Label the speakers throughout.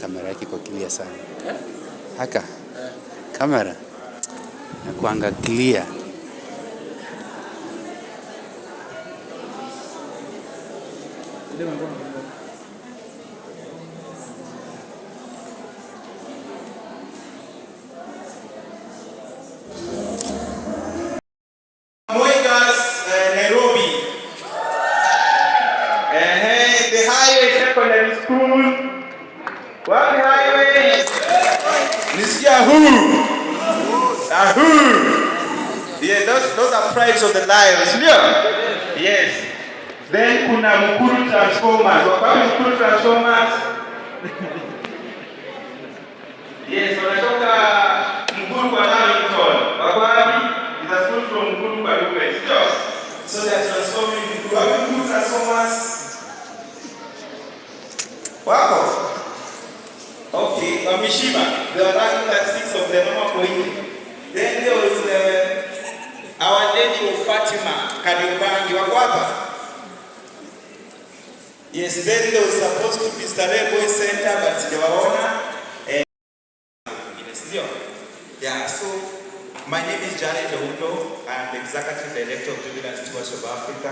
Speaker 1: kamera yake kwa clear sana. Haka kamera na kuanga clear.
Speaker 2: Nairobi. The highway secondary school. What highway? Nisikia Yeah, those are prides of the lions. Yes. Then kuna Mukuru Transformers. Wakati Mukuru Transformers. Yes, wanatoka Mukuru kwa Lamington. Wakati is a school from Mukuru kwa Lupe. So they are transforming Mukuru Transformers. Wow. Okay, Mishiba. There were like 6 of them. Then there was Our Lady of Fatima, Karibangi, Wakwapa. Yes, then they were supposed to be Starehe Boys Center, but they were on. Yeah, so my name is Jared Oundo. I'm the Executive Director of Juvenile Stewards of Africa.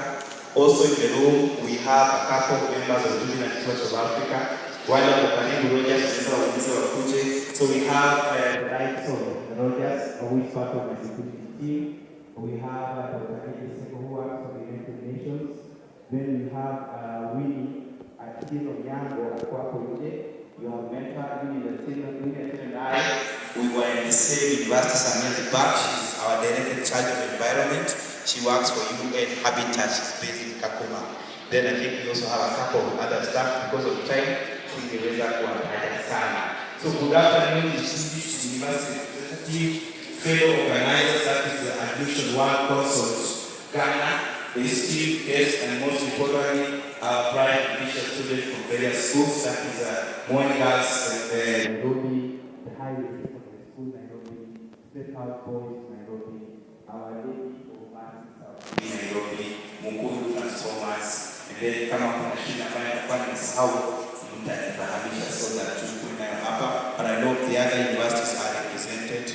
Speaker 2: Also in the room, we have a couple of members of Juvenile Stewards of Africa. So we have the likes of Rogers, who is part of my security team. We have Dr. Edison, who works for the United Nations. Then we have Winnie, a team of young or you have mentored Winnie, the team and I. We were in the same university, Samuel Park. She's our director in charge of environment. She works for UN Habitat. She's based in Kakuma. Then I think we also have a couple of other staff because of time. So good afternoon, distinguished university representative, fellow organizers, that is the admission one course of Ghana, the esteemed guests, and most importantly, our prime official students from various schools, that is Moy Girls, Nairobi, the highway secondary school, Nairobi, State House Boys, Nairobi, Our Lady of Mercy, Nairobi, Mukuru Transformers, and then come up with a shina how so that but I know the other universities are represented.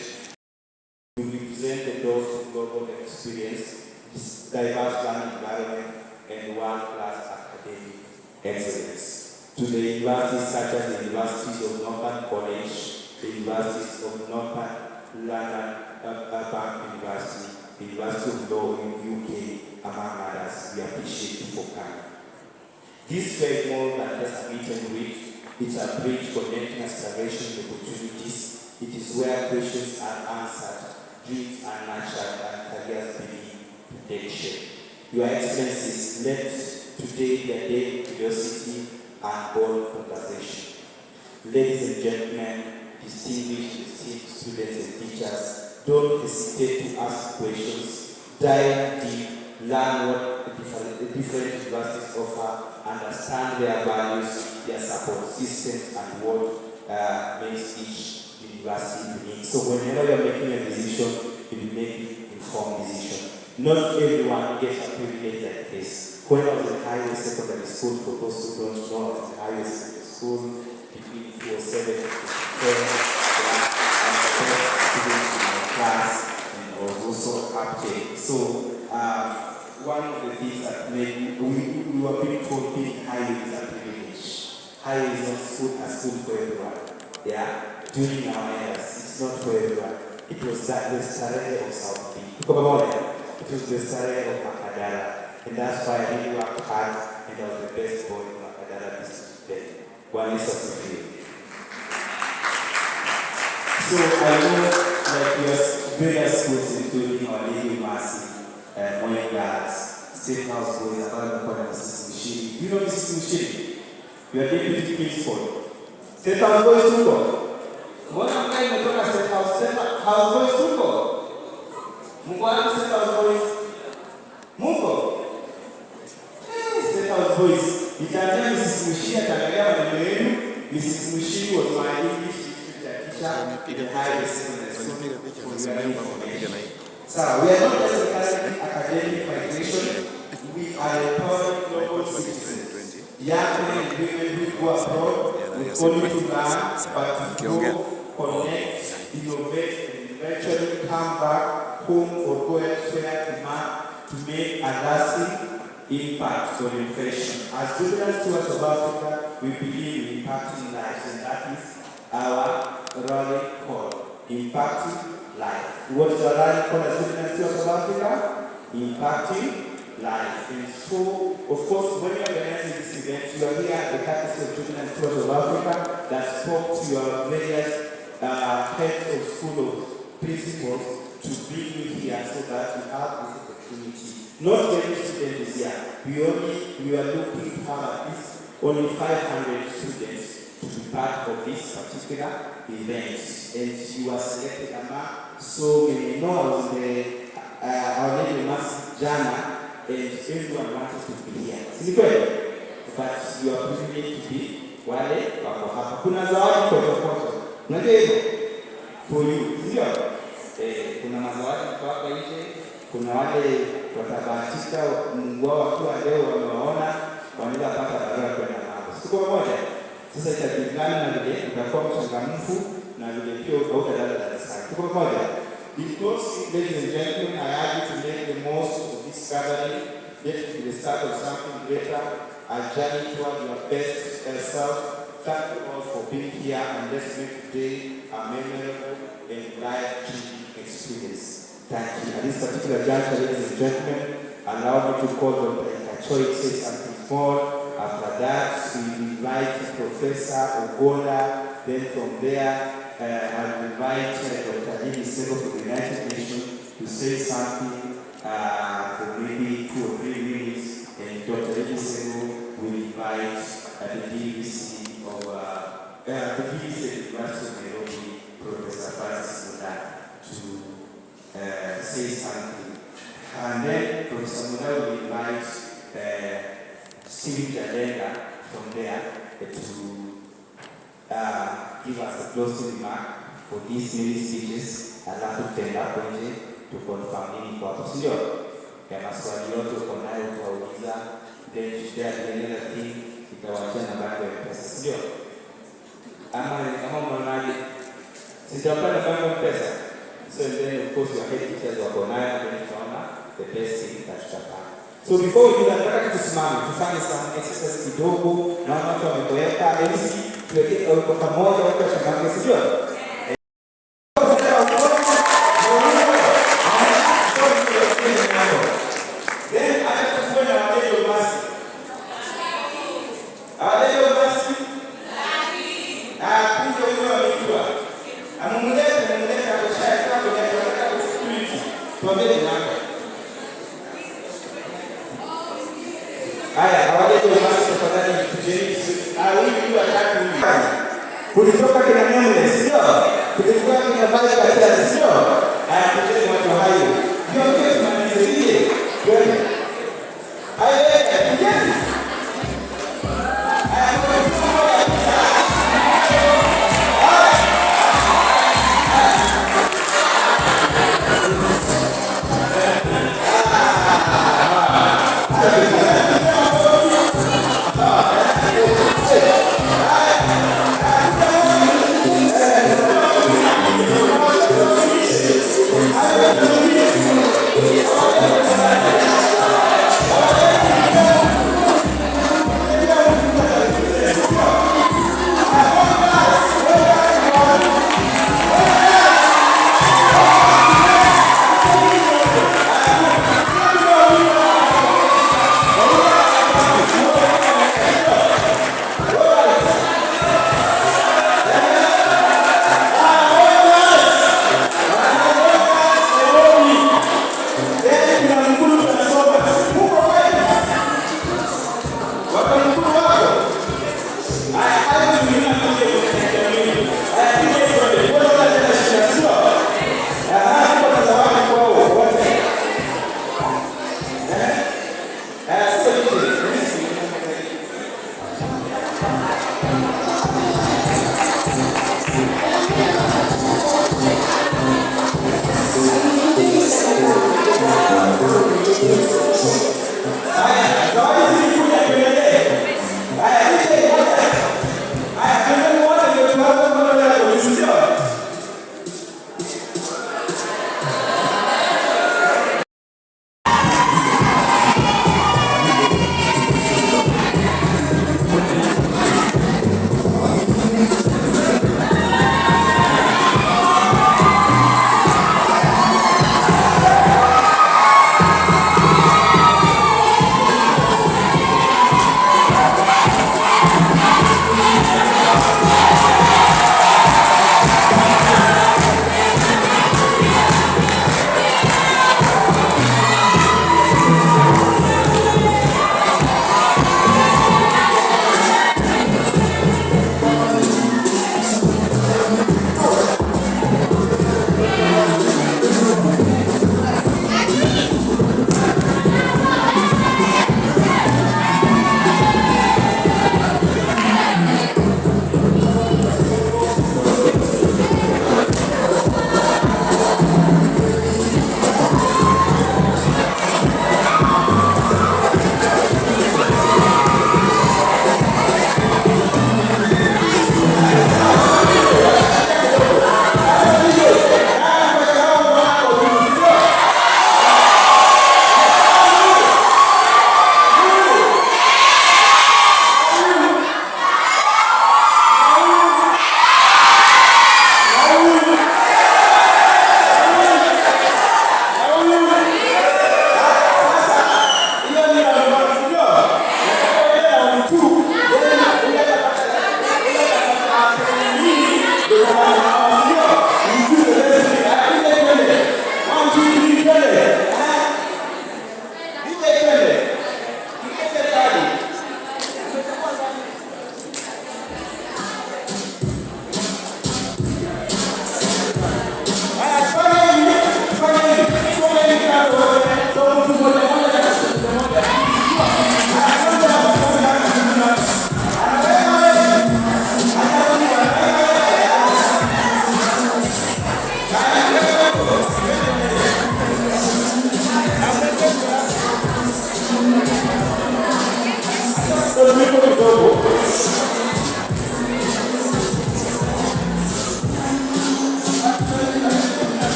Speaker 2: We represent the doors to global experience, diverse learning environment, and world-class academic excellence. To the universities such as the Universities of Northern College, the Universities of Northern London, Urban University, the University of Law in UK, among others, we appreciate you for coming. This faith more than just a meet and greet. It's a bridge connecting aspirations and opportunities. It is where questions are answered, dreams are nurtured, and careers begin to take shape. Your Excellencies, let today be a day of curiosity and bold conversation. Ladies and gentlemen, distinguished esteemed students and teachers, don't hesitate to ask questions, dive deep, learn what the different universities offer, understand their values, their support systems, and what makes each university unique. So whenever you're making a decision, you'll be making informed decision. Not everyone gets a privilege like this. When I was in highway secondary school, for those who don't know, I was in highway secondary school between 4-7 and 10. Students in my class, and I was also uptake. So one of the things that made we were being told being highway is a privilege. Highway is not a school for everyone. Yeah, during our eras, it's not for everyone. It was that the Starehe of South Peak. It was the Starehe of Makadara, and that's why I really worked hard, and I was the best boy in Makadara district then. One is of the So I know that we have various schools, including Our Lady of Mercy, Moy Girls, State House Boys, Mrs. Mushiri. You know Mrs. Mushiri? You are deputy principal. State House Boys Tuko. What am I going to State House Boys Tuko? Mungo State House Boys. Mungo. State House Boys. Italia Mrs. Mushiri ataangalia maneno yenu. Mrs. Mushiri was my English teacher in high school. So we are not necessarily academic migration. We are a global citizen. Young men and women who go abroad, only to learn, but to grow, connect, innovate, and eventually come back home or go elsewhere to make a lasting impact on inflation. As children stewards of Africa, we believe in impacting lives, and that is our rally call. Impacting life. What is our rally call as children stewards of Africa? Impacting life. And so, of course, when you organize this event, you are here at the campus of Children and Stewards of Africa that spoke to your various heads of school of principals to bring you here so that you have this opportunity. Not every student is here. We are looking to have at least only 500 students to be part of this particular event. And you are selected among so many. No, I was in the our name was Jana. And everyone wanted to be here. But you are privileged to be wale wako hapa. Kuna zawadi kote. Unajua hivyo? For you. Sio? Kuna mazawadi kwa hapa nje. Kuna wale watabahatika Mungu wao wakiwa leo wamewaona wanaweza pata baraka kwenda nao. Siku moja. Sasa itajulikana na vile utakuwa mchangamfu na vile pia utaenda darasani. Siku moja. Because, ladies and gentlemen, I urge you to make the most of this gathering. Let it be the start of something greater, a journey toward your best self. Thank you all for being here, and let's make today a memorable and life-changing experience. Thank you. At this particular juncture, ladies and gentlemen, allow me to call Dr. Ikachoy to say something more. After that, we invite Professor Ogola. Then from there, I'll invite Dr. Lily Sego from the United Nations to say something for maybe 2 or 3 minutes, and Dr. Lily Sego will invite the DVC of the University of Nairobi, Professor Francis Muda, to say something. And then Professor Muda will invite Steve Jadenga from there to give us a closing remark for these many speeches. Alafu tutaenda kwenye to confirm nini kwa hapo, sio? Ya maswali yote uko nayo kuwauliza, then share the thing itawachia na bango ya pesa, sio? Ama mnaonaje? Sitapata bango ya pesa. So then of course your head teachers wako nayo, then tutaona the best thing that tutapata. So before we do that, nataka tusimame tufanye some exercise kidogo na watu wametoeka MC tuweke kwa pamoja watu washangae, sio? Then I have to go na wale basi. Wale basi. Kuja huyo anaitwa. Amemleta kushaka kwa security. Tuambie nani. Haya, awali basi tafadhali tujeni huyu ataka huyu. Kulitoka kina Nyamle, sio? Kulitoka kina Bale Katana, sio? Haya, tujeni watu hayo. Ndio ndio tunanisaidie. Twende. Haya, tujeni.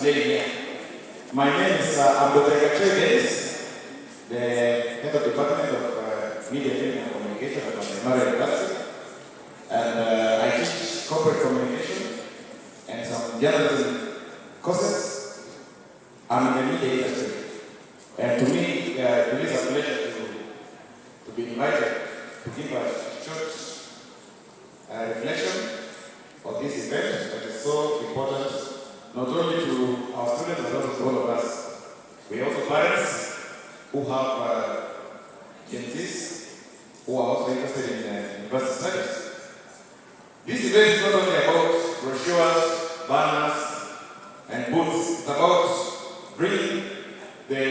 Speaker 2: displaying here. My name is Dr. Dennis, the head of the Department of Media, Film and Communication at Nairobi University. And I teach corporate communication and some journalism courses. I'm in the media industry. And to me, it is a pleasure to be invited to give a short reflection of this event that is so important, not only to our students but also to all of us. We are also parents who have Gen Zs who are also interested in university studies. This event is not only about brochures, banners, and booths. It's about bringing the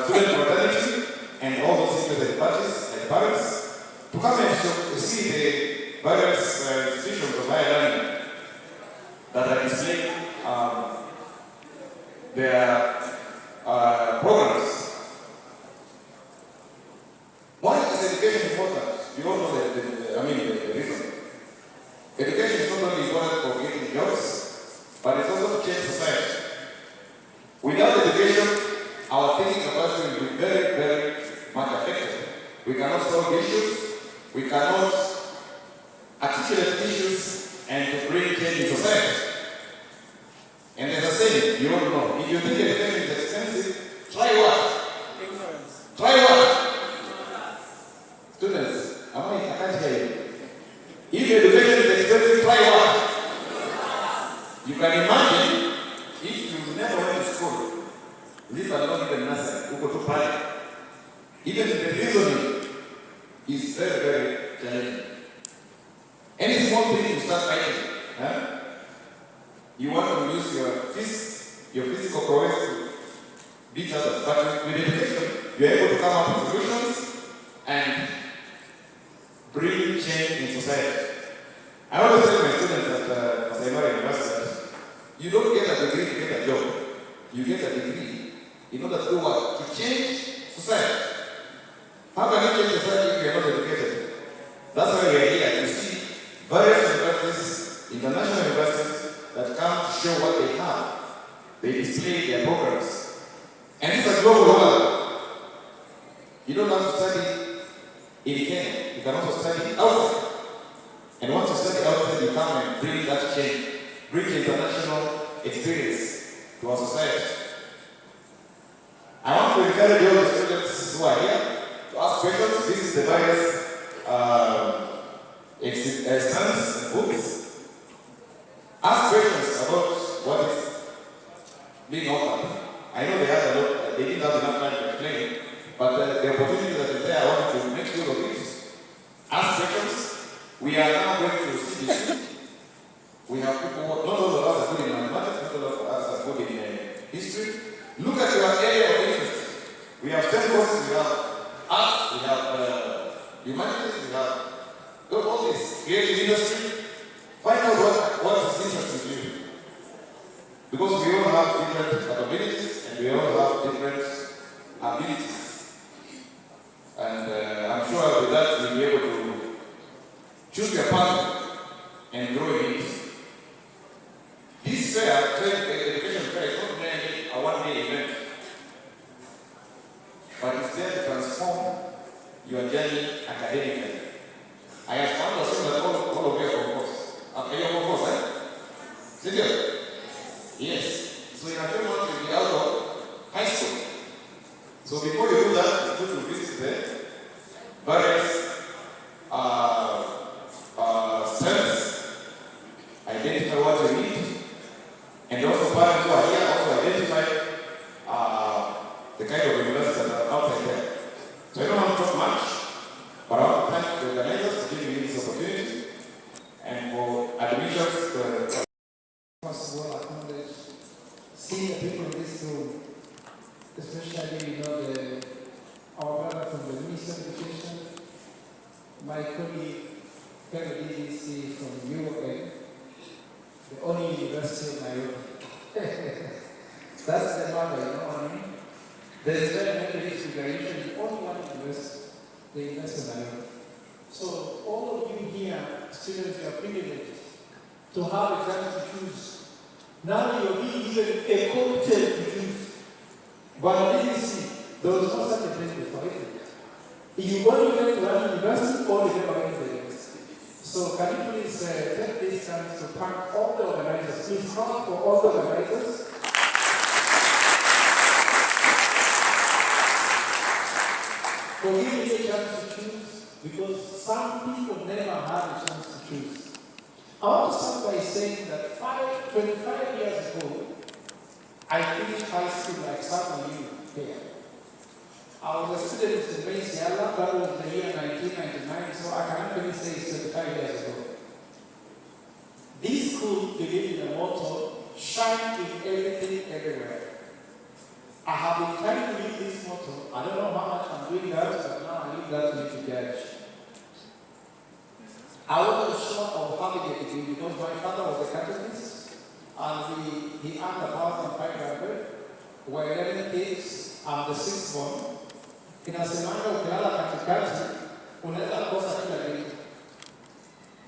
Speaker 2: student fraternity and all those interested parties and parents to come and see the various institutions of higher learning that are displaying their programs. Why is education important? You all know the reason. Education is not only important for getting jobs, but it's also to change society. Without education, our thinking capacity will be very, very much affected. We cannot solve issues, we cannot articulate issues, and to bring change in society. And as I said, you all know, if you think education is expensive, try what? Ignorance. Try what? Students, I can't hear you. If education is expensive, try what? You can imagine if you never went to school, leave alone even nursery, uko tu pale. Even the reasoning is very, very challenging. Any small thing you start fighting, you want to use your physical prowess to beat others. But with education, you are able to come up with solutions and bring change in society. I always tell my students at Nairobi University that you don't get a degree to get a job. You get a degree in order to do what? To change society. How can you change society if you are not educated? That's why we are here to see various universities, international universities, that come to show what they have. They display their programs. And it's a global world. You don't have to study in Kenya. You can also study outside. And once you study outside, you come and bring that change, bring international experience to our society. I want to encourage all the students who are here to ask questions. This is the various stands and books. Ask questions about what is being offered. I know they had a lot, they didn't have enough time to explain, but the opportunity that is there, I want to make sure of it. Ask questions. We are now going to CBC. We have people, not all of us are good in mathematics, not all of us are good in history. Look at your area of interest. We have 10 courses, we have arts, we have humanities, we have all this creative industry. Find out what is interesting to you. Because we all have different capabilities and we all have different abilities. And I'm sure with that you'll be able to choose your path and grow in it. This fair, education fair, is not merely a one-day event, but it's there to transform your journey academically. I have found that all of you are from course. Are you from course, eh? Serious? Yes. So in a few months you'll be out of high school. So before you do that, it's good to visit the various strengths, identify what you need, and also parents who are here also identify the kind of universities that are outside there. So I don't want to talk much, but I want to thank the organizers for giving me this opportunity and for admissions.
Speaker 3: First of all, acknowledge seeing the people in this room, especially our brother from the Ministry of Education, my colleague DDC from UOA, the only university of Nairobi. That's the matter, you know what I mean? There's very many issues, we are usually the only one university, the University of Nairobi. So all of you here, students, you are privileged to have exams to choose Now you're being given a cocktail to choose. But I didn't see. There was no such a thing before. You only went to one university or you never went to the university. So can you please take this chance to thank all the organizers. Please clap for all the organizers. For giving me a chance to choose, because some people never had a chance to choose. I want to start by saying that 25 years ago, I finished high school like some of you here. I was a student in Venezuela, that was the year 1999, so I can actually say it's 25 years ago. This school believed in the motto, shine in everything, everywhere. I have been trying to live this motto. I don't know how much I'm doing that, but now I leave that to you to judge. I wasn't sure of having a degree because my father was a Catholic, and he earned 1,500. We're 11 kids, I'm the sixth born. Inasemanga ukilala katikati, unaweza kosa kila kitu.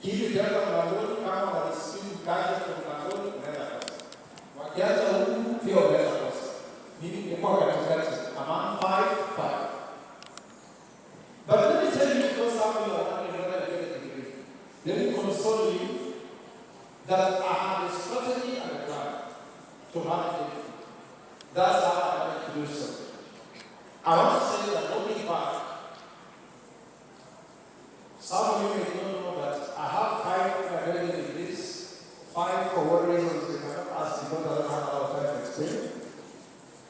Speaker 3: Kitu janga mlangoni kama wanisimu kaja kwa mlangoni, unaweza kosa. Wakiacha huku, pia unaweza kosa. Mimi nilikuwa katikati, among 5. But let me tell you, because some of you are wondering whether I get a degree. Let me console you that I have a strategy and a plan to have a degree. That's how I like to do so. I want to say that looking back, some of you may not know that I have 5 academic degrees, 5 for what reasons we cannot ask because I don't have a lot of time to explain.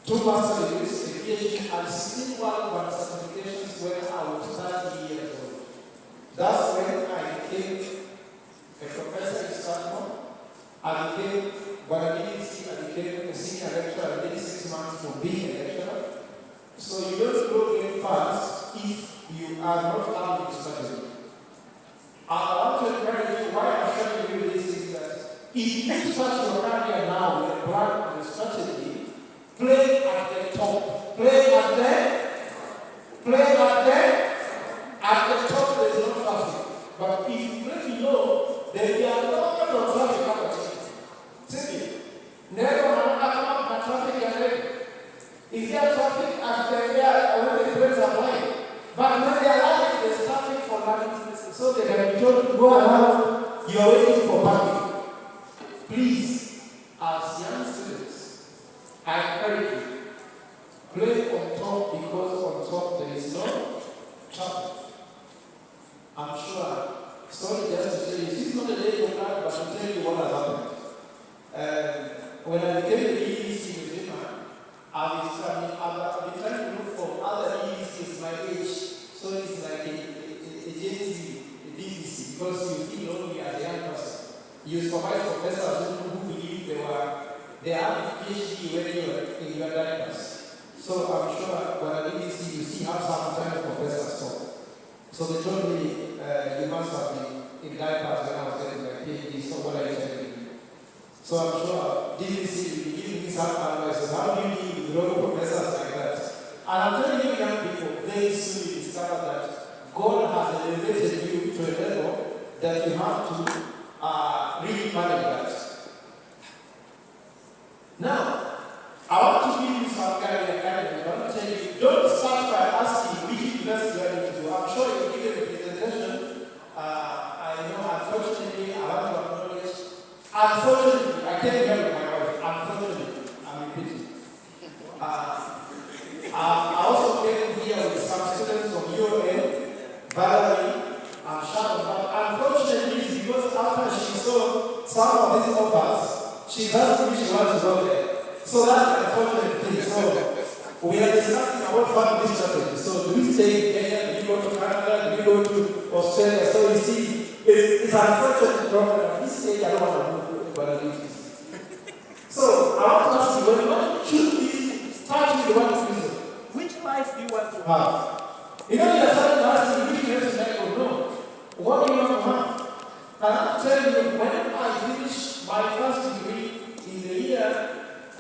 Speaker 3: 2 master's degrees, a PhD, and 16 one certifications when I was 30 years old. That's when I became a professor in Stanford. I became what I didn't see, I became a senior lecturer. I did 6 months for being a lecturer. So you don't grow very fast if you are not having a strategy. I want to encourage you, why I'm showing you this is that if you start your career now with a plan and a strategy, play at the top. Play at the top there is no traffic. But if you play below, there will be a lot of traffic opportunities. Simply, never have traffic ahead. If you have traffic at the area when the trains are flying, but when they are lying, there's traffic for landing spaces. So they can be told to go around, you're waiting for parking. Please, as young students, I encourage you, play on top because on top there is no traffic. I'm sure. Sorry just to say, this is not a day of life, but to tell you what has happened. When I became the EDC museum, I've been trying to look for other EDCs my age, so it's like a JC, a DDC, because you feel lonely as a young person. You survive professors who believe they have a PhD when you are diagnosed. So I'm sure when I EDC, you see how sometimes professors talk. So they told me, you must have been in diapers when I was getting my PhD, so what are you telling me? So I'm sure DDC will be giving me some advice. How do you deal with local professors like that? And I'm telling you, young people, very soon you discover that God has elevated you to a level that you have to really manage that. Now, I want to give you some kind of guidance. I want to tell you, don't start by asking which university you are going to do. I'm sure you give a presentation. I know, unfortunately, I want to acknowledge. Unfortunately, I can't hear with my wife. Unfortunately, I'm repeating. I also came here with some students from UON, Valerie, and Sharon. But unfortunately, it's because after she saw some of these offers, she asked me she wants to go there. So that's the unfortunate thing. So we are discussing about family strategy. So do we stay in Kenya? Do we go to Canada? Do we go to Australia? So you see, it's an unfortunate problem. At this stage, I don't want to move. So I want to ask you, when you want to choose this, start with the one reason. Which life do you want to have? You know, you're starting to ask me which life or no. What do you want to have? And I'm telling you, when I finished my first degree in the year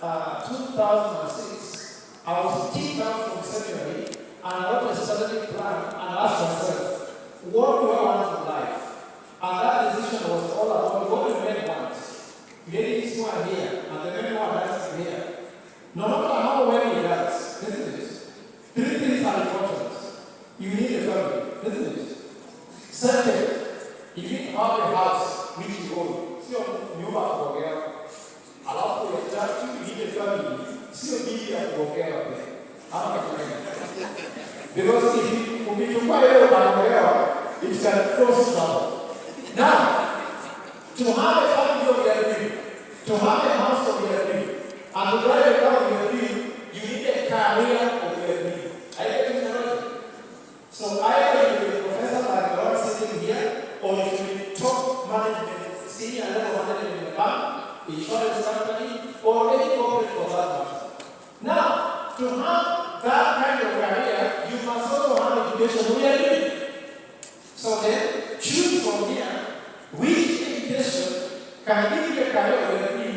Speaker 3: 2006, I was kicked out from seminary and I wrote a strategic plan and asked myself, what do I want in life? And that decision was all about what do men want? ladies who are here, and the men who are dancing here, no matter how well you dance, listen to this. Three things are important. You need a family, listen to this. Second, you need to have a house which you own. See you back for girl. Allow for your child to need a family. See your baby at for girl. I'm not going to because if you require a girl, it's a close trouble. Now, to have a family of your dream, to have a house of your dream, and to drive a car of your dream, you need a career of your dream. Are you getting the right? So either you will be a professor like the one sitting here, or you should be top management, senior level management in the bank, insurance company, or any corporate for that matter. Now, to have that kind of career, you must also have education of your dream. So then, choose from here which education can give you a career of your dream,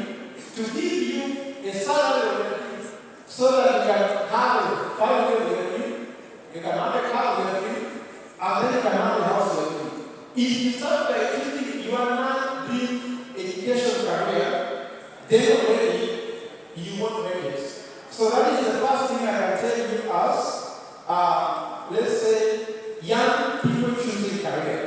Speaker 3: to give you a salary of your dream, so that you can have a family of your dream, you can have a car of your dream, and then you can have a house of your dream. If you start by choosing you are not doing education career, then already you won't make it. So that is the first thing I can tell you as, let's say, young people choosing career.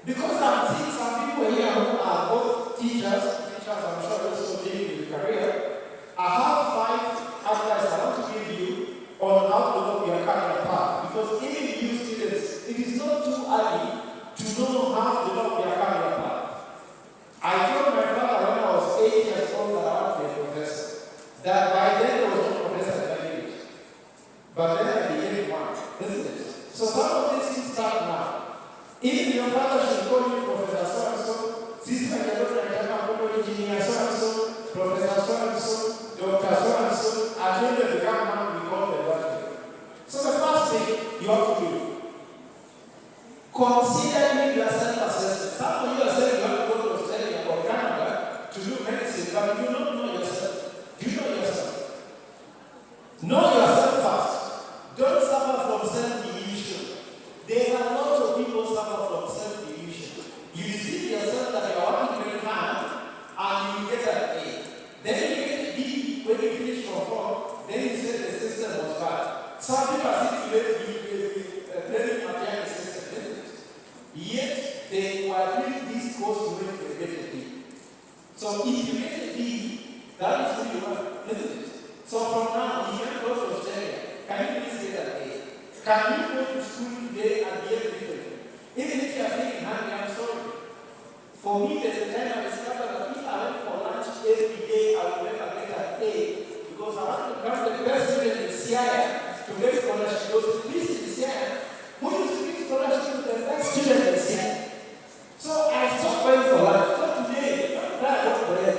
Speaker 3: Because I'm seeing some people here who are both teachers, I'm sure also dealing with career. I have 5 advice I want to give you on how to develop your career path. Because even you students, it is not too early to know how to develop your career path. I told my father when I was 8 years old that I wanted to be a professor. That by then there was no professor in my village. But then I became one, isn't it? So some of these things start now. Even your father should call you Professor so-and-so, sister engineer so-and-so, Professor so-and-so, Doctor so-and-so, until they become one we call the doctor. So the first thing you have to do, consider yourself assessment. Some of you are saying you have to go to Australia or Canada to do medicine, but you don't know yourself. Do you know yourself? Know yourself first. Don't suffer from self-delusion. There are a lot of people suffer from self-delusion. You deceive yourself that you are working very hard and you get an A. Then you get a B when you finish from 4, then you say the system was bad. Some people are sitting very material system, yet they were doing this course to get a B. So if you get a B, that is who you are, isn't it? So from now, if you can go to Australia, can you please get an A? Can you go to school today and be different? Even if you are feeling hungry, I'm sorry. For me, there's a time I discovered that if I went for lunch every day, I would never get an A. Because I want to become the best student in CIA to get scholarship. Because please in CIA, who used to give scholarship to the best student in CIA? So I stopped going for lunch. So today, I go for bread.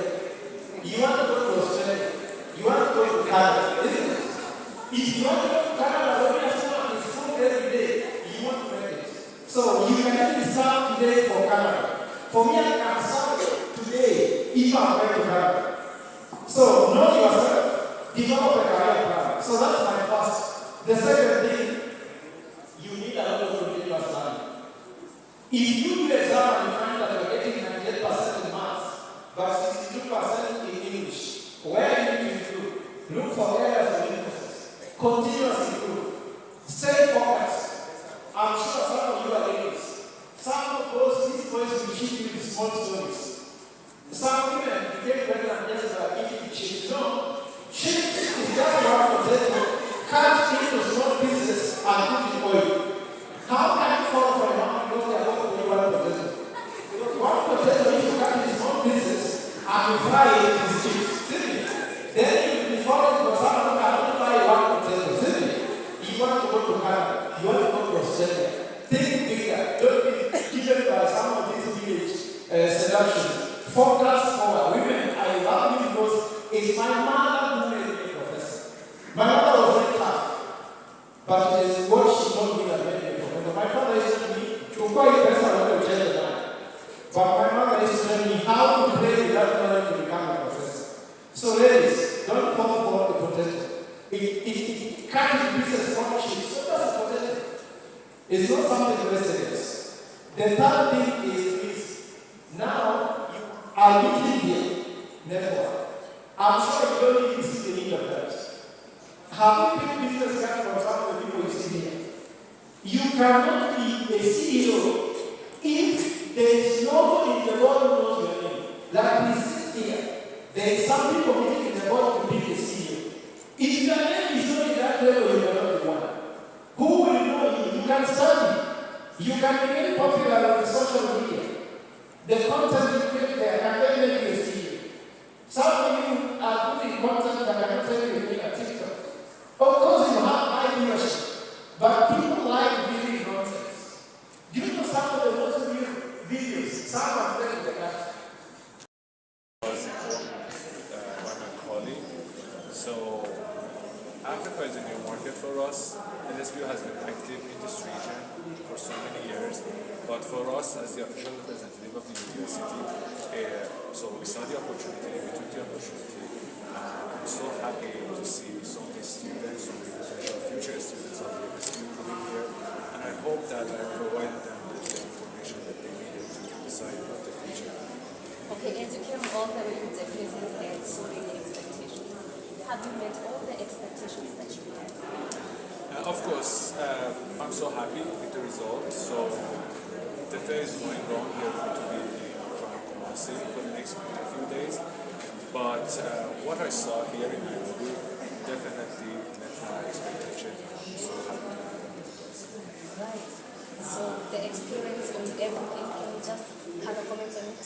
Speaker 3: You want to go to Australia? You want to go to Canada? Isn't it? If you want to go to Canada, every day, you want to make it. So you can actually start today for Canada. For me, I can start today if I'm going to Canada. So know yourself, develop a career plan. So that's my first. The second thing, you need a lot of continuous learning. If you do exam and you find that you're getting 98% in maths, but 62% in English, where you need to improve? Look for areas of weaknesses. Continuously improve. Stay focused. I'm sure some of you are ladies. Some of these boys will cheat you with small stories. Some women became pregnant just by eating chips. No. Chips is just one potato cut into small pieces and put in oil. How can you fall for a man because they are both only one potato? Because one potato, if you cut in small pieces and you fry it, is chips. Then you will be falling for someone who cannot fry one potato. You want to go to Canada, you want to go to Australia. Think bigger. Don't be given by some of these village seductions. Focus forward. Women, I love you because it's my mother who made me a professor. My mother was very tough, but it is what she told me that made me a professor. My father used to tell me, to quite better to change the mind. But my mother used to tell me how to play without money to become a professor. So ladies, don't fall for the potato. It can't be pieces of chips. So that's a potato. It's not something very serious. The third thing is now you are looking here. network. I'm sure you don't even see the need of that. Have you been business card from some of the people you see here? You cannot be a CEO if there is nobody in the world who knows your name. Like we sit here, there is something committed in the world to be the CEO. If your name is not in that level, you are not the one. Who will know you? You can study. You can be very popular on the social media. The content you create there can very make you a CEO. Some of you are putting content that I cannot tell you in a TikTok. Of course, you have high viewership, but people like viewing nonsense. Do you know some of the most viewed videos? Some are very the guys.
Speaker 4: Was informed by my colleague. So Africa is a new market for us. LSBO has been active in this region for so many years. But for us, as the official representative of the university, so we saw the opportunity, we took the opportunity. I'm so happy to see so many students, so many potential future students of the university coming here. And I hope that I provided them with the information that they needed to decide about the future.
Speaker 5: Okay, as you came all the way, you definitely had so many expectations. Have you met all the expectations that you had?
Speaker 4: Of course, I'm so happy with the result. So the fair is going on. We are going to be in Kumasi for the next few days. But what I saw here in Nairobi definitely met my expectations. I'm so happy to be with us.
Speaker 5: Right. So the experience on everything, can you just have a comment on it?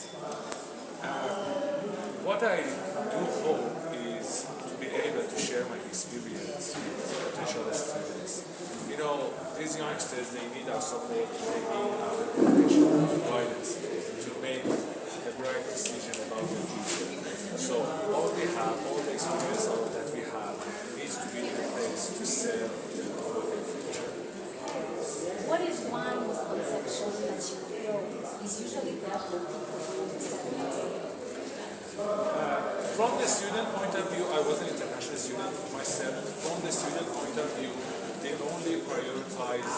Speaker 4: What I do hope is to be able to share my experience with potential students. You know, these youngsters, they need our support, they need our information, guidance to make a right decision about the future. So all we have, all the experience that we have needs to be in place to serve for their future.
Speaker 5: What is one misconception that you feel is usually there for people who study?
Speaker 4: From the student point of view, I was an international student myself. From the student point of view, they only prioritize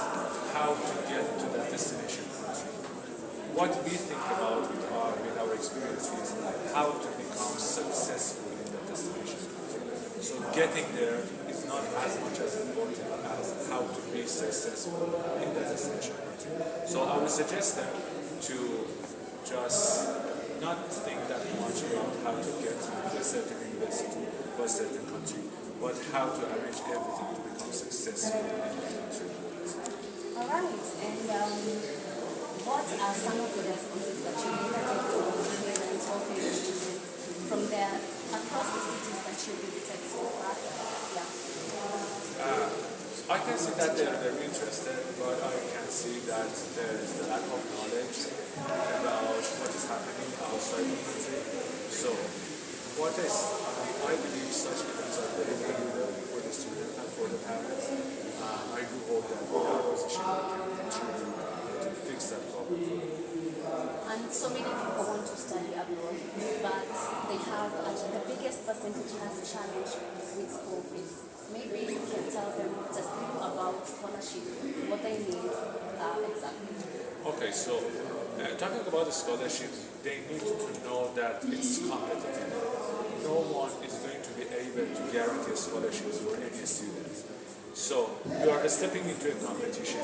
Speaker 4: how to get to that destination country. What we think about with our experiences, how to become successful in that destination country. So getting there is not as much as important as how to be successful in that destination country. So I would suggest them to just not think that much about how to get to a certain university or a certain country, but how to arrange everything to become successful in that country.
Speaker 5: All right. And what are some of the responses that you get from parents or from students from there across the cities that you visited so far? Yeah.
Speaker 4: I can see that they're very interested, but I can see that there's the lack of knowledge about what is happening outside the country. So, I believe such events are very, very good for the student and for the parents. I do hope that in our position we can contribute to fix that problem.
Speaker 5: And so many people want to study abroad, but they have the biggest percentage has a challenge with school fees. Maybe you can tell them just about scholarship, what they need exactly.
Speaker 4: Okay, so talking about the scholarship, they need to know that it's competitive. No one is going to be able to guarantee scholarships for any student. So you are stepping into a competition.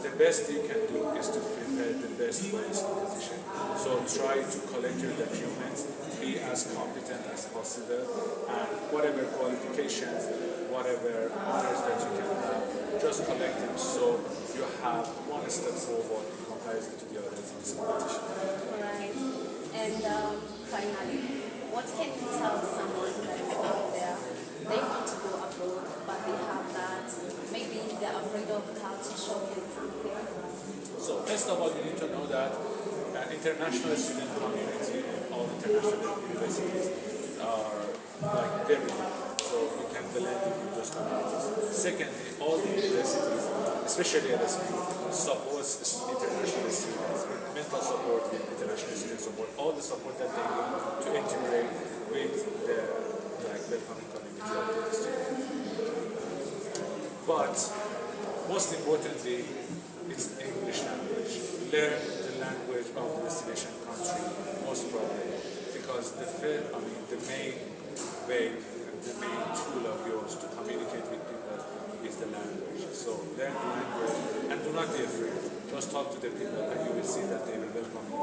Speaker 4: The best you can do is to prepare the best for this competition. So try to collect your documents, be as competent as possible, and whatever qualifications, whatever honors that you can have, just collect them so you have one step forward in comparison to the others in this competition.
Speaker 5: Right. And finally, what can you tell someone that is out there? They want to go abroad, but they have that. Maybe they're afraid of culture shock and something.
Speaker 4: So first of all, you need to know that international student community in all international universities are like very big. So you can blend in those communities. Secondly, all the universities, especially LSU, supports international students, mental support, international student support, all the support that they need to integrate with the welcoming community of the students. But most importantly, it's English language. Learn the language of the destination country, most probably, because because the main way, the main tool of yours to communicate with people is the language. So learn the language and do not be afraid. Just talk to the people and you will see that they will welcome you.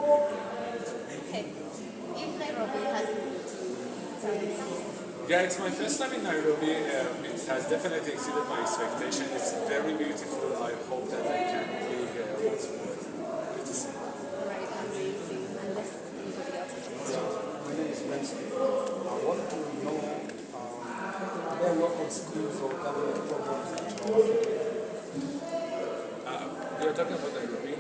Speaker 5: Okay. If Nairobi has been
Speaker 4: Yeah, it's my first time in Nairobi. It has definitely exceeded my expectation. It's very beautiful. I hope that I can be here once more. Good to see.
Speaker 5: right, amazing. Unless anybody else has
Speaker 6: My name is Benson. I want to know are there local schools or government programs that you are working with?
Speaker 4: We are talking about Nairobi.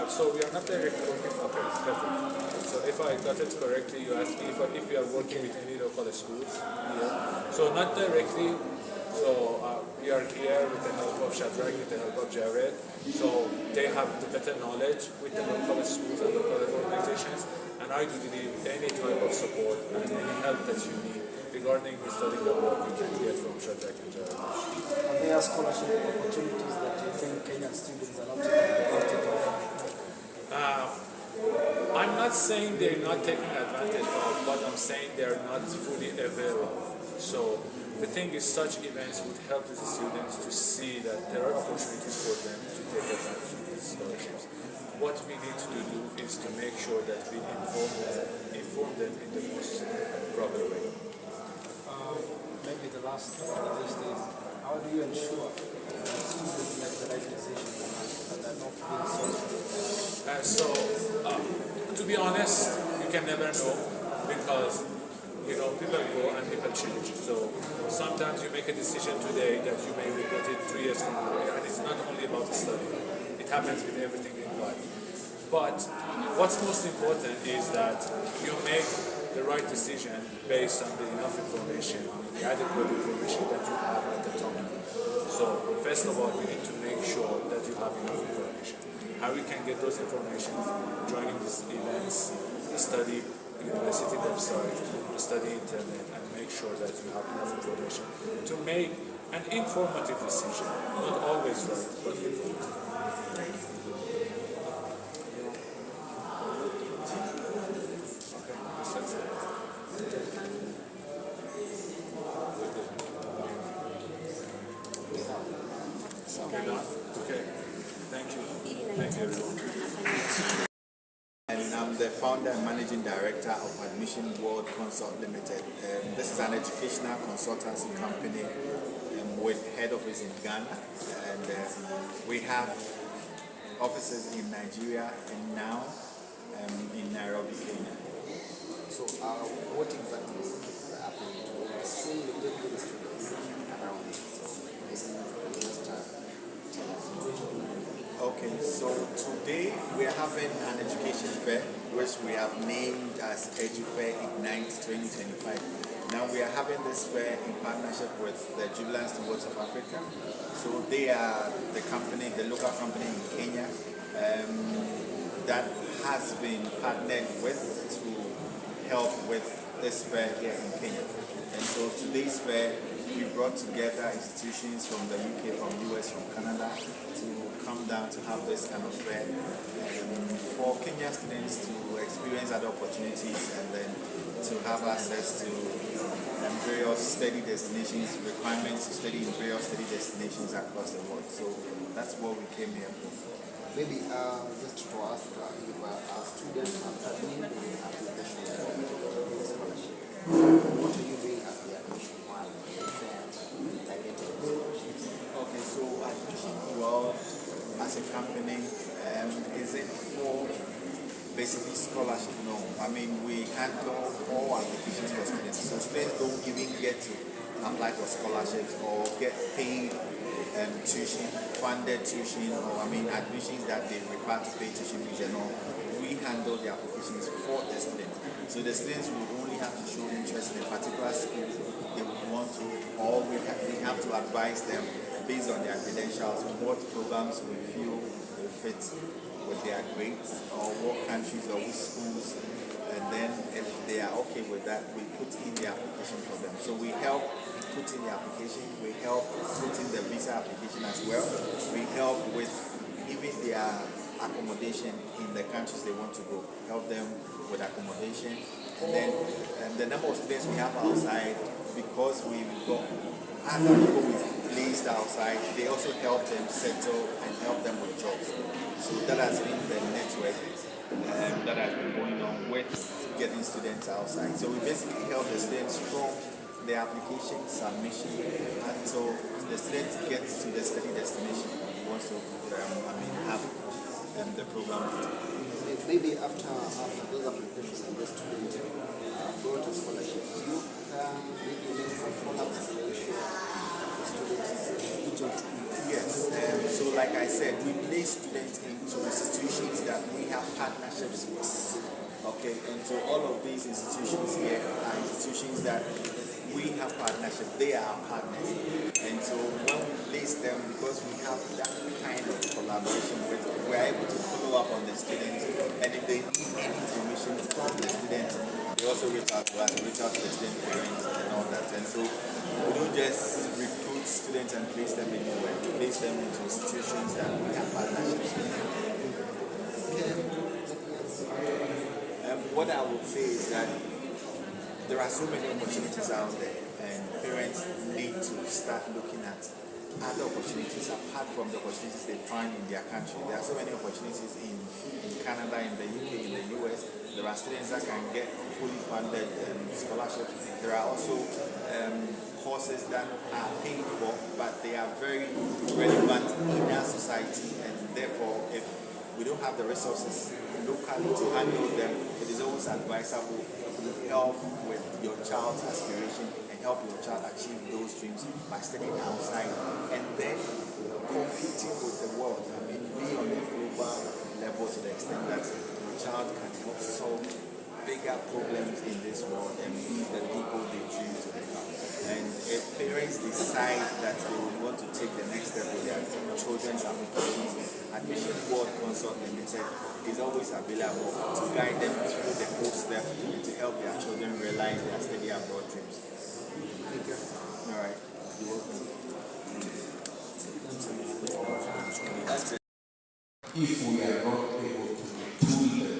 Speaker 4: So we are not directly working for perfect. So if I got it correctly, you asked me if we are working with any local schools here. So not directly. So we are here with the help of Shadrach, with the help of Jared. So they have the better knowledge with the local schools and local organizations. And I do need any type of support and any help that you need regarding the studying abroad you can get from Shadrach and Jared.
Speaker 6: Are there scholarship opportunities that you think Kenyan students are not taking advantage of?
Speaker 4: I'm not saying they're not taking advantage of, but I'm saying they're not fully aware of. So the thing is, such events would help the students to see that there are opportunities for them to take advantage of these scholarships. What we need to do is to make sure that we inform them in the most proper way.
Speaker 6: Maybe the last one of these days, how do you ensure that students make the right decisions and they're not being sold?
Speaker 4: To be honest, you can never know because people go and people change. So sometimes you make a decision today that you may regret it 2 years from now, and it's not only about the study. It happens with everything in life. But what's most important is that you make the right decision based on the enough information, on the adequate information that you have at the time. So first of all, we need to make sure that you have enough information. How we can get those information, joining these events, study university website, study internet, and make sure that you have enough information to make an informative decision. Not always right, but informative. Okay, that's it. Okay, done? Okay. Thank you. Thank you, everyone.
Speaker 7: And I'm the founder and managing director of Admission World Consult Limited. This is an educational consultancy company with head office in Ghana, and we have offices in Nigeria and now in Nairobi, Kenya.
Speaker 6: So what exactly is happening to seeing the different students around it? So just tell us.
Speaker 7: Okay, so today we are having an education fair, which we have named as EduFair Ignite 2025. Now we are having this fair in partnership with the Jubilant Stewards of Africa. So they are the company, the local company in Kenya that has been partnered with to help with this fair here in Kenya. And so today's fair, we brought together institutions from the UK, from US, from Canada to come down to have this kind of fair for Kenyan students to experience other opportunities and then to have access to various study destinations, requirements to study in various study destinations across the world. So that's what we came here for.
Speaker 6: Maybe just to ask if our students are studying the application for the scholarship, what are you doing as the admission while they're getting the scholarships?
Speaker 7: Okay, so Admission World as a company, is it for basically scholarship? No, I mean we handle all applications for students. So students don't even get to apply for scholarships or get paid tuition, funded tuition, or admissions that they require to pay tuition fees and all. We handle the applications for the students. So the students will only have to show interest in a particular school they would want to, or we have to advise them based on their credentials what programs we feel will fit with their grades or what countries or which schools. And then if they are okay with that, we put in the application for them. So we help put in the application, we help put in the visa application as well. We help with even their accommodation in the countries they want to go, help them with accommodation. And then the number of students we have outside, because we've got other people we've placed outside, they also help them settle and help them with jobs. So that has been the network that has been going on with getting students outside. So we basically help the students from the application submission until the student gets to the study destination and wants to have the program.
Speaker 6: Maybe after those applications and the students go to scholarship, you maybe make a follow-up evaluation of students.
Speaker 7: Yes, so like I said, we place students into institutions that we have partnerships with. Okay, and so all of these institutions here are institutions that we have partnership, they are our partners. And so when we place them, because we have that kind of collaboration with, we're able to follow up on the students, and if they need any information from the students, they also reach out to us, reach out to the student parents and all that. And so we don't just recruit students and place them anywhere, we place them into institutions that we have partnerships with. What I would say is that there are so many opportunities out there, and parents need to start looking at other opportunities apart from the opportunities they find in their country. There are so many opportunities in Canada, in the UK, in the US. There are students that can get fully funded scholarships. There are also courses that are paid for, but they are very relevant in our society, and therefore, if we don't have the resources locally to handle them, it is always advisable to help with your child's aspiration and help your child achieve those dreams by studying outside and then competing with the world. I mean, be on a global level to the extent that your child can help solve bigger problems in this world and be the people they dream to become. And if parents decide that they would want to take the next step with their children's applications, Admission Board Consult Limited is always available to guide them through the whole step and to help their children realize their study abroad dreams.
Speaker 6: Thank you.
Speaker 7: All right. You're welcome.
Speaker 8: If we are not able to retool them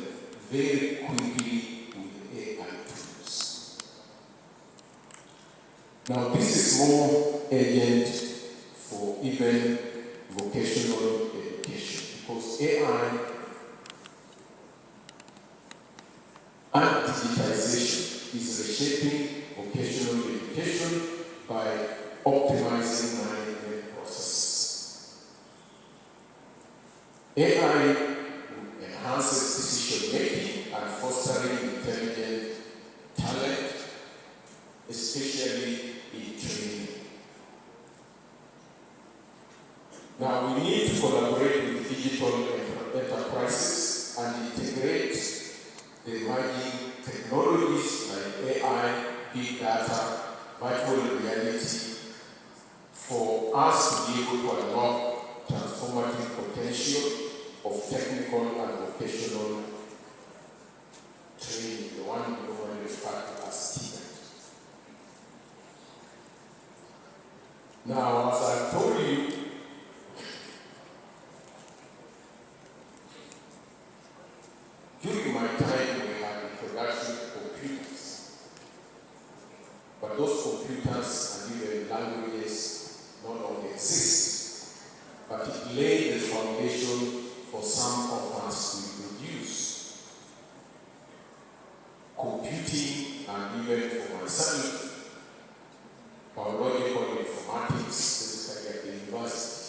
Speaker 8: very quickly with AI tools. Now, this is more urgent for even vocational education, because AI and digitization is reshaping vocational education by optimizing management processes. AI enhances decision-making and fostering intelligent talent, especially in training. Now, we need to collaborate with digital enterprises and integrate the emerging technologies like AI, big data, virtual reality, for us to be able to unlock transformative potential of technical and vocational training, the one we normally refer to as TVET. Now, as I told you, during my time we had introduction to computers, but those computers and even languages no longer exist, but it laid the foundation for some of us to produce computing, and even for myself, biological informatics, basically at the university.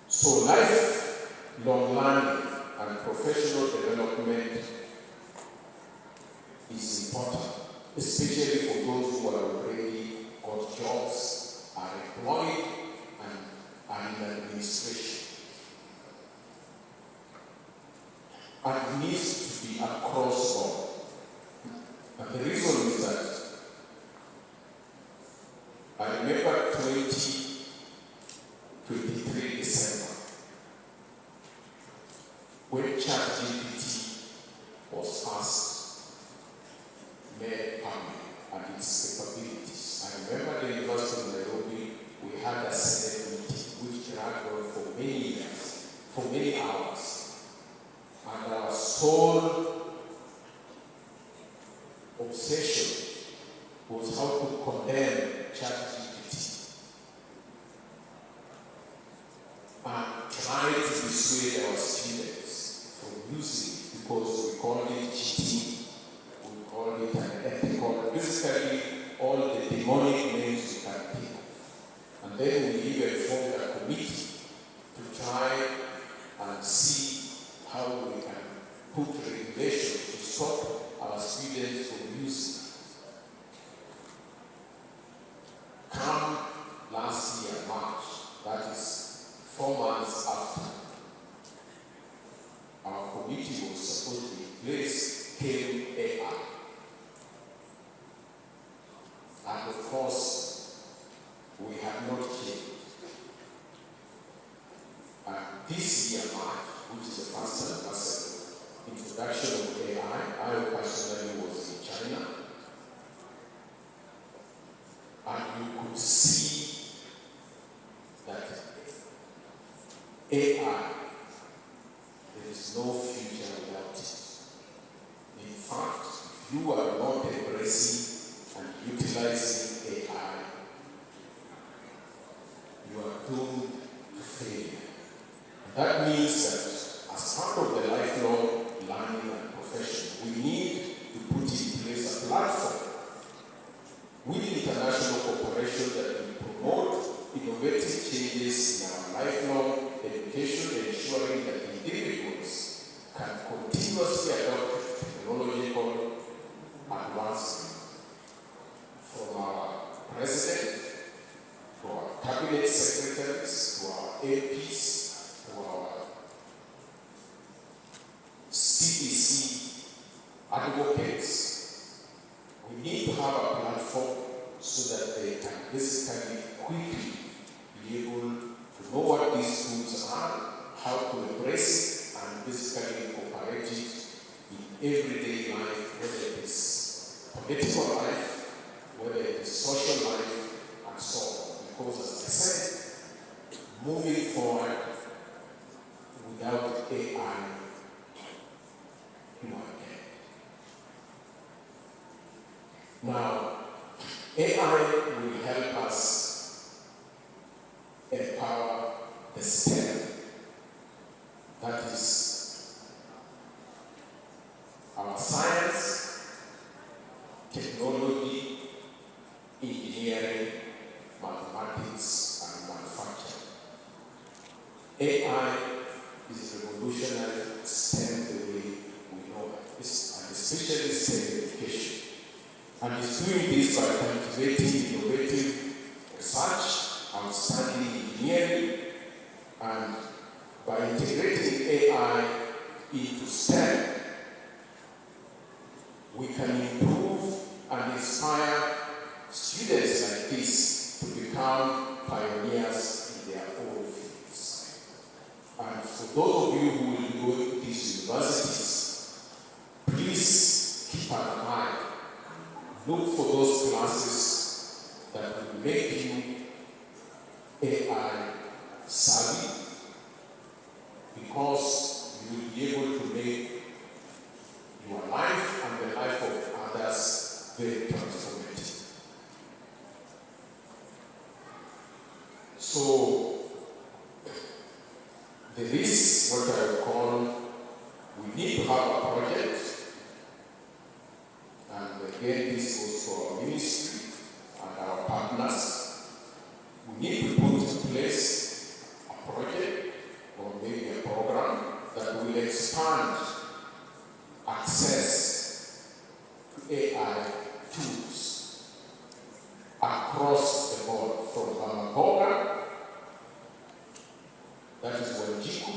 Speaker 8: So lifelong learning and professional development is important, especially for those who are already got jobs, are employed, and are in administration. And it needs to be across all. And the reason is that I remember 23 December, when ChatGPT was asked, made public and its capabilities. I remember the University of Nairobi, we had a Senate meeting which dragged on for many years. all the demonic names you can think. And then we even formed a committee to try and see how we can put regulations to stop our students from using. Come last year, March, that is 4 months after, our committee was supposed to be in place, came AI. And of course, we have not changed. And this year, March, which is the first anniversary introduction of AI, I personally was in China. And you could see that AI, there is no future without it. In fact, if you are not embracing and utilizing AI, you are doomed to failure. That means that as part of the lifelong learning and profession, we need to put in place a platform with international cooperation that will promote innovative changes in our lifelong education, ensuring that individuals can continuously adopt technological advancement. From our president, to our cabinet secretaries, to our APs, to our CDC advocates, we need to have a platform so that they can basically quickly be able to know what these tools are, how to embrace it, and basically incorporate it in everyday life, whether it is political life, whether it is social life, and so on. Because as I said, moving forward without AI, you are dead. Now, AI will help us empower the STEM. That is our science, technology, engineering, mathematics, and manufacturing. AI is revolutionary STEM the way we know it, and especially STEM education. And it's doing this by cultivating innovative research, outstanding engineering, and by integrating AI into STEM, we can improve and inspire students like this to become pioneers in their own fields. And for those of you who will be going to these universities, please keep an eye. Look for those classes that will make you AI savvy, because you will be able to make your life and the life of others very transformative. So, there is what I would call, we need to have a project, and again this goes to our ministry and our partners. We need to put in place a project or maybe a program that will expand access to AI tools across the board, from Bamaboga, that is Wanjiku,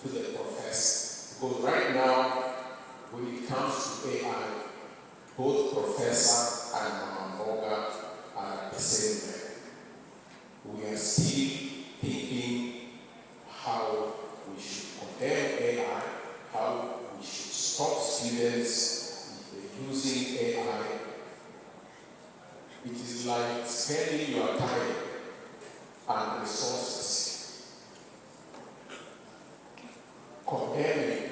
Speaker 8: to the professor. Because right now, when it comes to AI, both professor and Bamaboga are at the same level. We are still thinking how we should condemn AI, how we should stop students using AI. It is like spending your time and resources condemning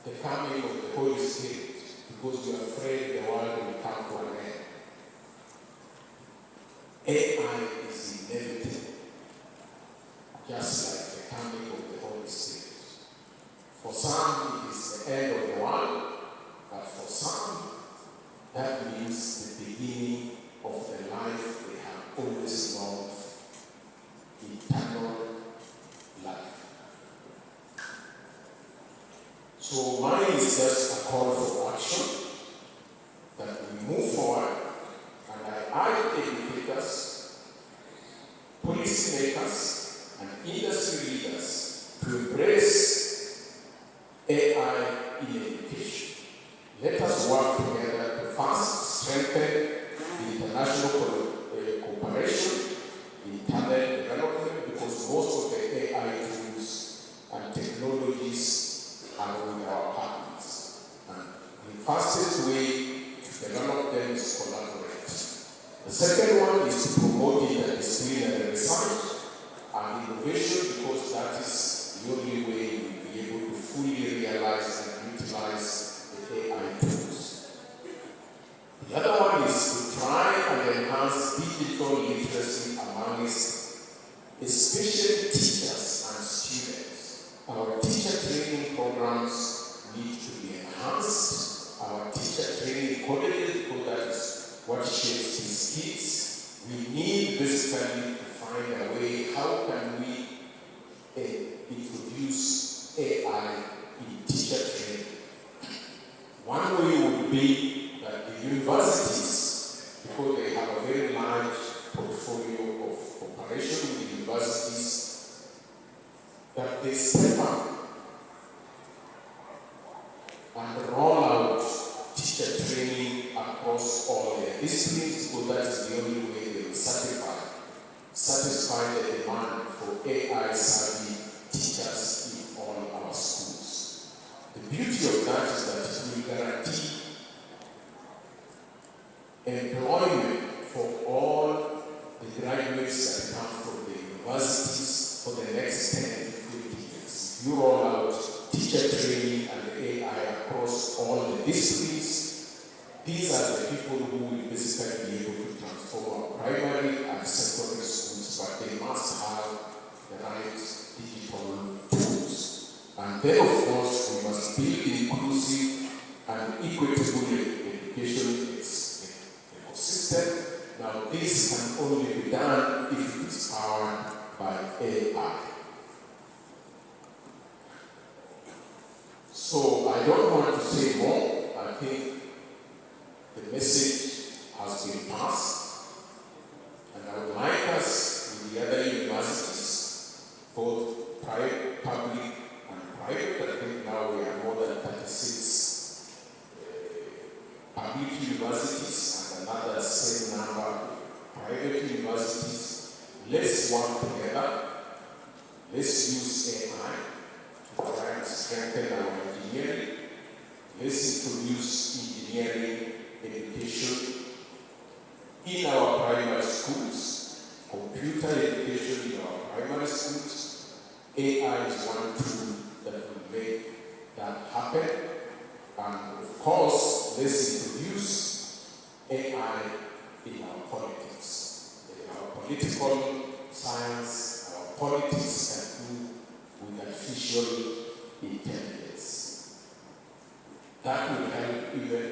Speaker 8: the coming of the Holy Spirit because you are afraid the world will come to an end. AI is inevitable, just like the coming of the Holy Spirit. For some, it is the end of the world, but for some, that means the beginning international cooperation in talent development, because most of the AI tools and technologies are with our partners. And the fastest way to develop them is collaborate. The second one is to promote interdisciplinary research and innovation, because that is the only way we'll be able to fully realize and utilize the AI tools. The other one is to try and enhance digital literacy amongst especially teachers and students. Our teacher training programs need to be enhanced. Our teacher training colleges, because that is what shapes these kids. We need basically to find a way, how can we introduce AI in teacher training? One way would be that the universities, because they have a very large portfolio of cooperation with universities, that they step up and roll out teacher training across all their disciplines, because that is the only way they will satisfy the demand for AI-savvy teachers in all our schools. The beauty of that is that it will guarantee employment for all the graduates that come from the universities for the next 10 to 20 years. If you roll out teacher training and AI across all the disciplines, these are the people who will basically be able to transform our primary and secondary schools, but they must have the right digital tools. And then, of course, we must build inclusive and equitable education ecosystem. Now, this can only be done if it is powered by AI. So I don't want to say more. I think the message has been passed. And I would like us with the other universities, both private, public, and private, I think now we are more than 36 public universities and another same number private universities. Let's work together. Let's use AI to try and strengthen our engineering. Let's introduce engineering education in our primary schools, computer education in our primary schools. AI is one tool that will make that happen. And of course, let's introduce AI in our politics. In our political science, our politics can do with artificial intelligence. That will help even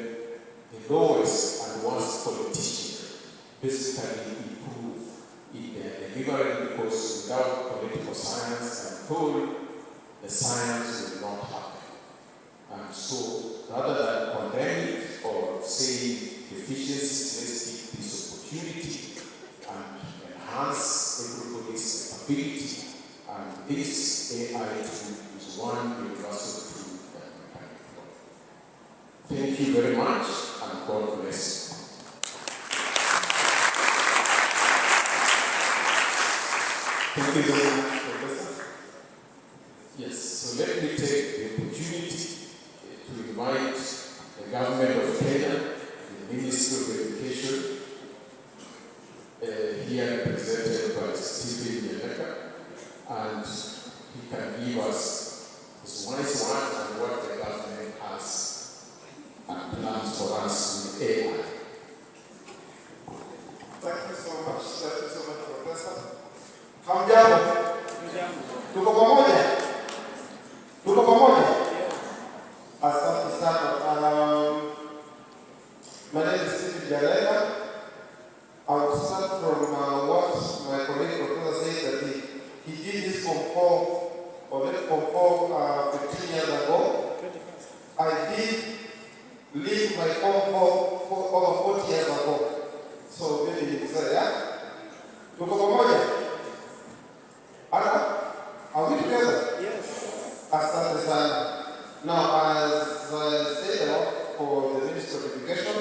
Speaker 8: the lowest and worst politician basically improve in their delivery, because without political science, I'm told the science will not happen. And so, rather than condemn it or say deficiencies, let's take this opportunity and enhance everybody's capability. And this AI tool is one universal tool that we can employ. Thank you very much, and God bless you. Thank you very much, Professor. Yes, so let me take the opportunity to invite the government of Kenya, the Ministry of Education, here represented by Stephen Yeleka, and he can give us his wise words on what the government has and plans for us with AI.
Speaker 3: Thank you so much. Thank you so much, Professor. Hamjambo. Tuko pamoja? Tuko pamoja? Asante sana. My name is Stephen Yeleka. I will start from what my colleague Professor said, that he did this Form 4, or Form 4 15 years ago. I did leave my Form 4 over 40 years ago. So maybe you say, yeah? Tuko pamoja? Are we together? Yes. Asante sana. Now, as I stated for the Ministry of Education,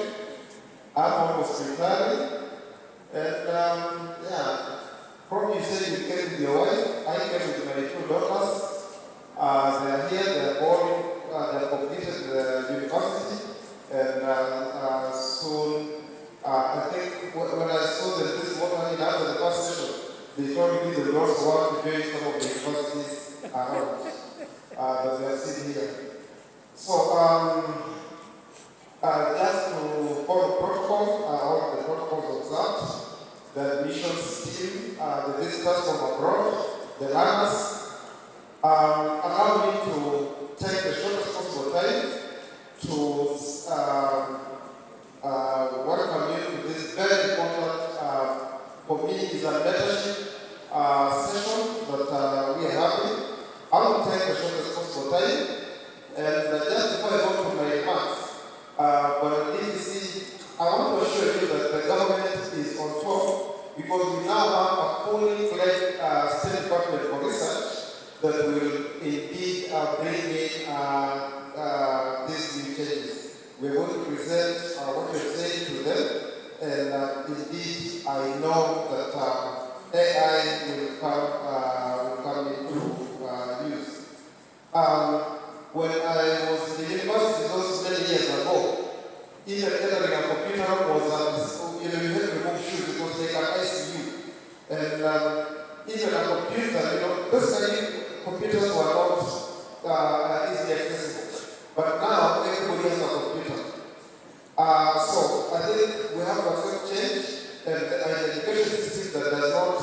Speaker 3: I'm almost retired. And yeah, probably you said you came with your wife. I came with my 2 daughters. They are here, they are all, they have completed the university. And soon, I think when I saw that this water in after the first session, they told me they also want to join some of the universities around that we are sitting here. So, just to follow protocol, all of the protocols observed, the admissions team, the visitors from abroad, the learners, allow me to take the shortest possible time to welcome you to this very important, for me, is a mentorship session that we are having. I will take the shortest possible time. And just before I go to my remarks, but DBC, I want to assure you that the government is on top because we now have a fully fledged State Department for Research that will indeed bring in these new changes. We're going to present what you're saying to them, and indeed I know that AI will come into use. When I was in the university those many years ago, even entering a computer was, you had to remove shoes because they can ICU. And even a computer, basically computers were not easily accessible. But now everybody has a computer. So I think we have a quick change, and an education system that does not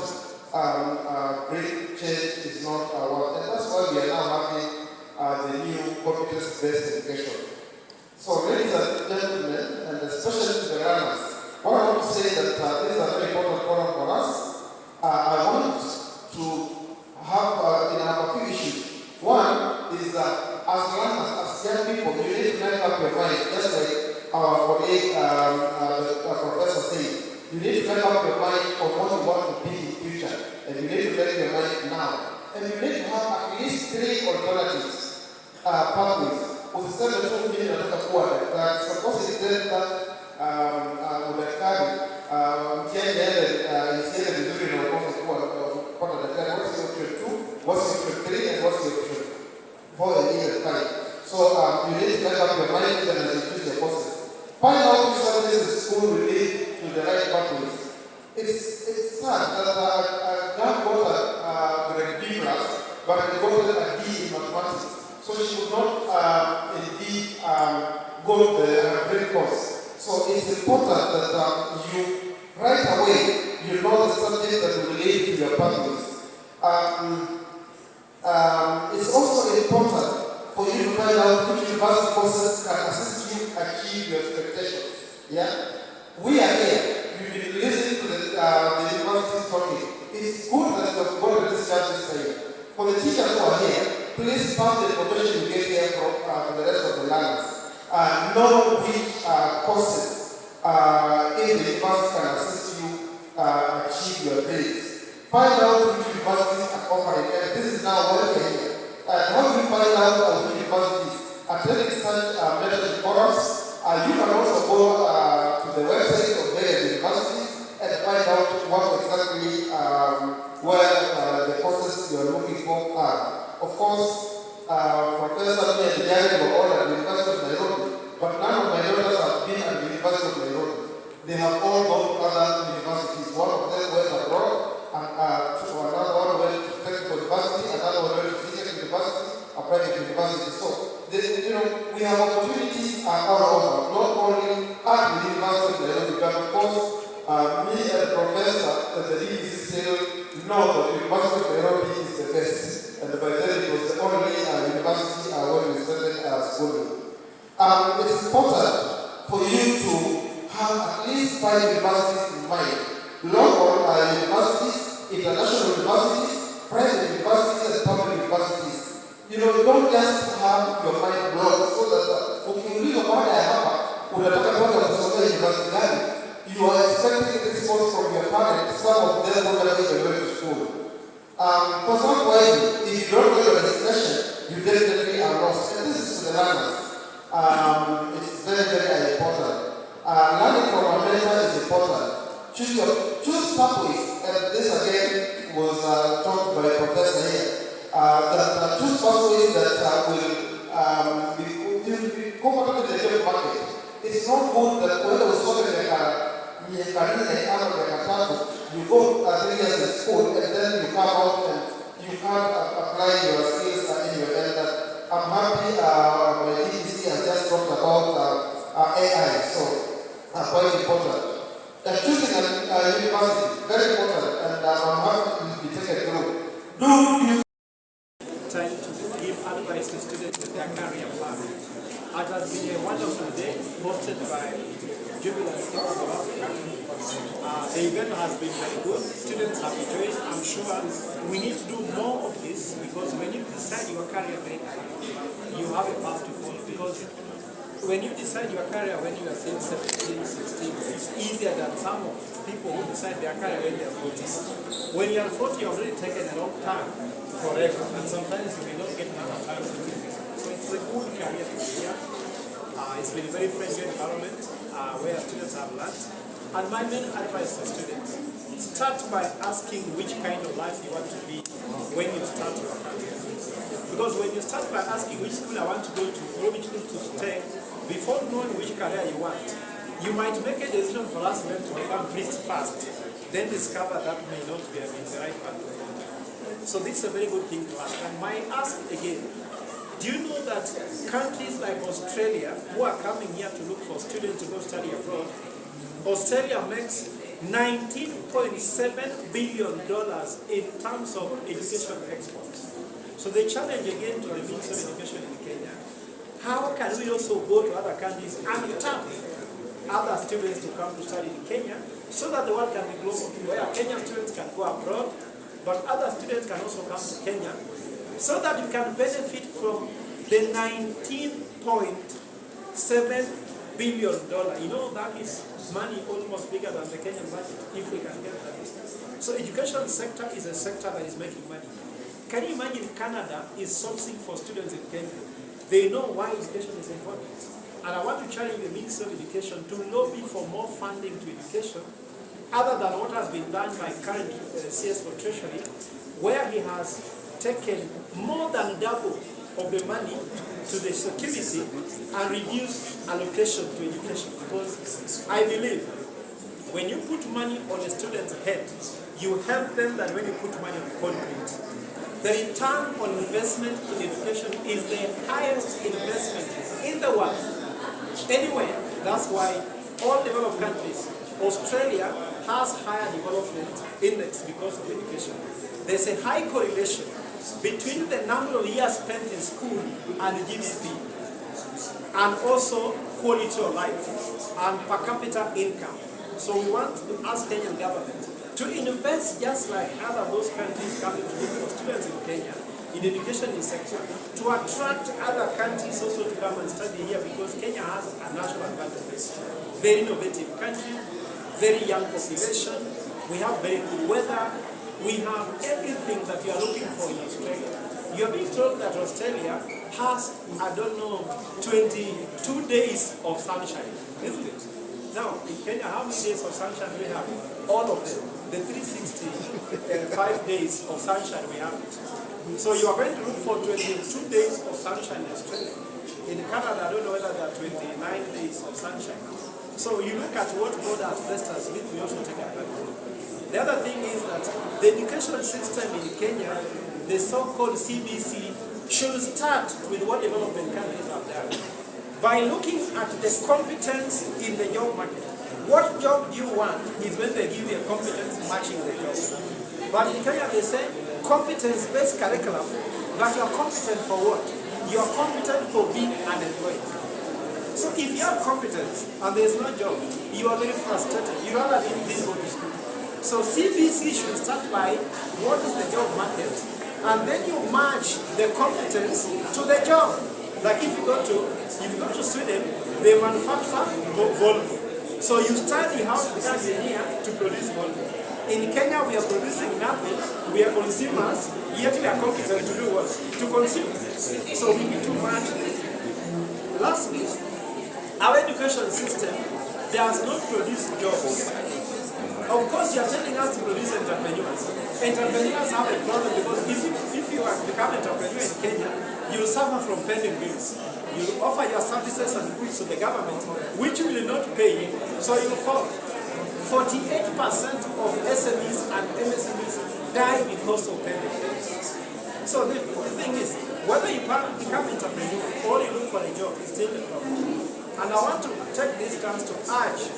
Speaker 3: bring change is not our, and that's why we are now having the new competence-based education. So, ladies and gentlemen, and especially to the learners, what I want to say is that this is a very important forum for us. I want to have a few issues. One is that as learners, as young people, you need to make up your mind, just like our colleague, the professor said. You need to make up your mind on what you want to be in the future, and you need to make your mind now. And you need to have at least 3 alternatives. Pathways. Usiseme tu mimi nataka kuwa daktari. Suppose it is that udaktari mtihani isiende vizuri na ukosa kupata daktari. What's your option 2? What's your option 3? And what's your option 4 and even 5? So you need to make up your mind even as you choose your courses. Find out which one this school will lead to the right pathways. It's sad that I got a grade B class, but I got a D in mathematics. So she would not indeed go to the grade course. So it's important that you, right away, you know the subject that will lead to your pathways. It's also important for you to find out which university courses can assist you achieve your expectations. Yeah? We are here. You've been listening to the university's talking. It's good that you have gone to this church this time. For the teachers who are here, please pass the information you get here to the rest of the learners. Know which courses in the university can assist you achieve your grades. Find out which universities are offering. And this is now what we are here. How do you find out which universities? Attending such mentorship forums. You can also go to the website of various universities and find out what exactly where the courses you are looking for are. Of course, Professor and Jerry were all at the University of Nairobi, but none of my daughters have been at the University of Nairobi. They have all gone to other universities. One of them went abroad, and another one went to technical university, another one went to physical university, a private university. So, we have opportunities all over, not only at the University of Nairobi, but of course, me as a professor at the DBC still know that the University of Nairobi is the best. And by then it was the only university where we started schooling. It's important for you to have at least 5 universities in mind. Local universities, international universities, private universities, and public universities. Don't just have your mind blown so that ukiuliza baada ya hapa unataka kwenda kusomea university gani, you are expecting a response from your parents. Some of them don't even go to school. For some way, if you don't know your destination, you definitely are lost. And this is to the learners. It's very, very important. Learning from a mentor is important. choose pathways. And this again was talked by a professor here. That choose pathways that will be comfortable in the job market. It's not good that when I was talking you go 3 years in school and then you come out and you can't apply your skills anywhere. And I'm happy my DEC has just talked about AI, so quite important. Choosing a university, very important, and I'm happy to be taken through.
Speaker 9: Trying to give advice to students with their career plan. It has been a wonderful day hosted by Jubilant State of Africa. The event has been very good. Students have enjoyed. I'm sure we need to do more of this because when you decide your career very early, you have a path to follow. Because when you decide your career when you are 17, 16, it's easier than some people who decide their career when they are 40. When you are 40, you've already taken a long time forever, and sometimes you may not get another time to do this. So it's a good career to be here. It's been a very friendly environment where students have learned. And my main advice to students, start by asking which kind of life you want to be when you start your career. Because when you start by asking which school I want to go to, or which school to stay, before knowing which career you want, you might make a decision for last men to become priest first, then discover that may not be the right path to go. So this is a very good thing to ask. And my ask again, do you know that countries like Australia, who are coming here to look for students to go study abroad, Australia makes $19.7 billion in terms of education exports. So the challenge again to the Ministry of Education in Kenya, how can we also go to other countries and tap other students to come to study in Kenya so that the world can be global, where Kenyan students can go abroad, but other students can also come to Kenya so that you can benefit from the $19.7 billion. You know, that is money almost bigger than the Kenyan budget, if we can get that. So education sector is a sector that is making money. Can you imagine Canada is sourcing for students in Kenya? They know why education is important. And I want to challenge the Minister of Education to lobby for more funding to education, other than what has been done by current CS for Treasury, where he has taken more than double of the money to the security and reduce allocation to education. Because I believe when you put money on a student's head, you help them than when you put money on concrete. The return on investment in education is the highest investment in the world. Anyway, that's why all developed countries, Australia has higher development index because of education. There's a high correlation between the number of years spent in school and GDP, and also quality of life and per capita income. So we want to ask Kenyan government to invest just like other those countries coming to look for students in Kenya in education in sector, to attract other countries also to come and study here, because Kenya has a national advantage. Very innovative country, very young population, we have very good weather, we have everything that you are looking for in Australia. You are being told that Australia has, 22 days of sunshine, isn't it? Now, in Kenya, how many days of sunshine do we have? All of them. The 365 days of sunshine we have. So you are going to look for 22 days of sunshine in Australia. In Canada, I don't know whether there are 29 days of sunshine. So you look at what God has blessed us with, we also take advantage. The other thing is that the education system in Kenya, the so-called CBC, should start with what development countries have done. By looking at the competence in the job market. What job do you want is when they give you a competence matching the job. But in Kenya they say competence-based curriculum, but you are competent for what? You are competent for being unemployed. So if you have competence and there is no job, you are very frustrated. You rather didn't go to school. So CBC should start by what is the job market, and then you match the competence to the job. Like if you go to Sweden, they manufacture Volvo. So you study how to be an engineer to produce Volvo. In Kenya, we are producing nothing. We are consumers, yet we are competent to do what? To consume. So we need to match this. Lastly, our education system does not produce jobs. you are telling us to produce entrepreneurs. Entrepreneurs have a problem because if you are become an entrepreneur in Kenya, you will suffer from pending bills. You will offer your services and goods to the government, which will not pay you, so you will fall. 48% of SMEs and MSMEs die because of pending bills. So the thing is, whether you become entrepreneur or you look for a job, is still a problem. And I want to take this chance to urge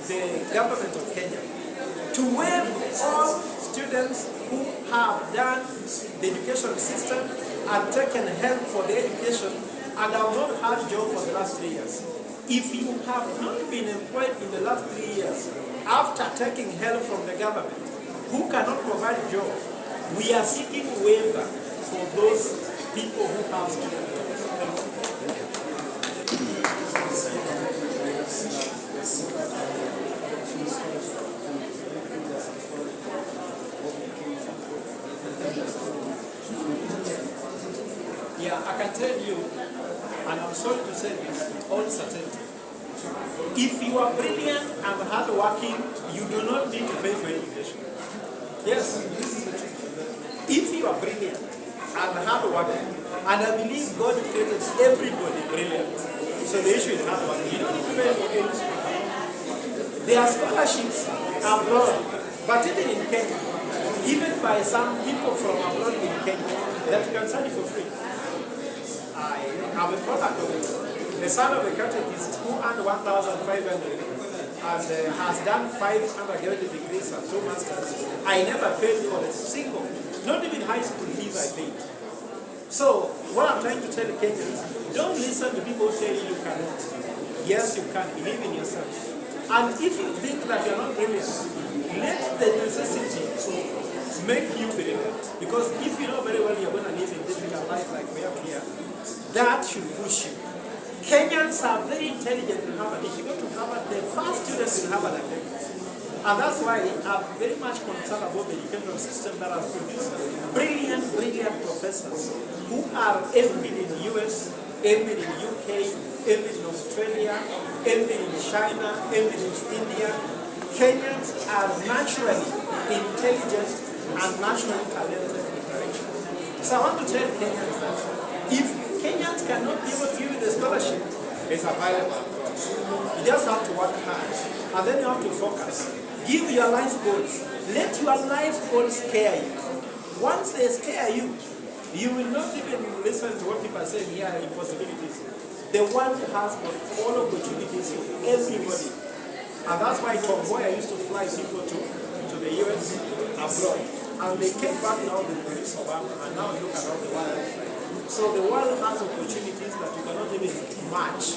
Speaker 9: the government of Kenya to waive all students who have done the education system and taken help for their education and have not had a job for the last 3 years. If you have not been employed in the last 3 years after taking help from the government who cannot provide a job, we are seeking waiver for those people who have student jobs. Yeah, I can tell you, and I'm sorry to say this with all certainty, if you are brilliant and hardworking, you do not need to pay for education. Yes, this is the truth. If you are brilliant and hardworking, and I believe God created everybody brilliant, so the issue is hardworking. You don't need to pay for any school. There are scholarships abroad, but even in Kenya, even by some people from abroad in Kenya, that you can study for free. I am a product of it. The son of a catechist who earned 1,500 and has done 5 undergraduate degrees and 2 masters. I never paid for a single, not even high school fees I paid. So what I'm trying to tell the Kenyans, don't listen to people who tell you you cannot. Yes, you can. Believe in yourself. And if you think that you're not brilliant, let the necessity make you brilliant. Because if you know very well you're going to live a difficult life like we have here, that should push you. Kenyans are very intelligent in Harvard. If you go to Harvard, the first students in Harvard are Kenyans. And that's why I'm very much concerned about the educational system that has produced brilliant professors who are embedded in the US, embedded in the UK, embedded in Australia, embedded in China, embedded in India. Kenyans are naturally intelligent and naturally talented in direction. So I want to tell Kenyans that if Kenyans cannot be able to give you the scholarship, it's available. You just have to work hard, and then you have to focus. Give your life goals. Let your life goals scare you. Once they scare you, you will not even listen to what people are saying here, impossibilities. The one has got all opportunities for everybody. And that's why Tom Boyer used to fly people to the US abroad. And they came back now with Chris Obama, and now look around the world. So the world has opportunities that you cannot even match.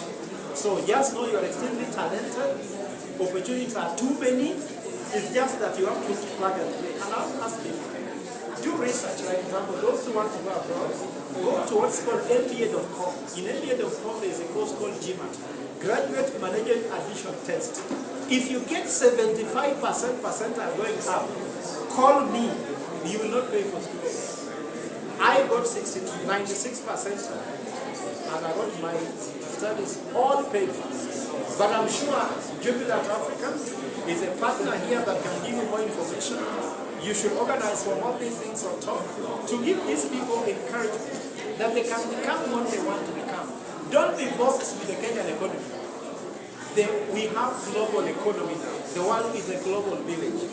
Speaker 9: So just know you are extremely talented. Opportunities are too many. It's just that you have to plug and play. And I'll ask you, do research. Like, for example, those who want to go abroad, go to what's called MBA.com. In MBA.com, there's a course called GMAT, Graduate Management Admission Test. If you get 75% percentile going up, call me. You will not pay for school. I got 96%, and I got my studies all paid for. But I'm sure Jubilant Africa is a partner here that can give you more information. You should organize from all these things on top to give these people encouragement that they can become what they want to become. Don't be boxed with the Kenyan economy. We have global economy now. The world is a global village.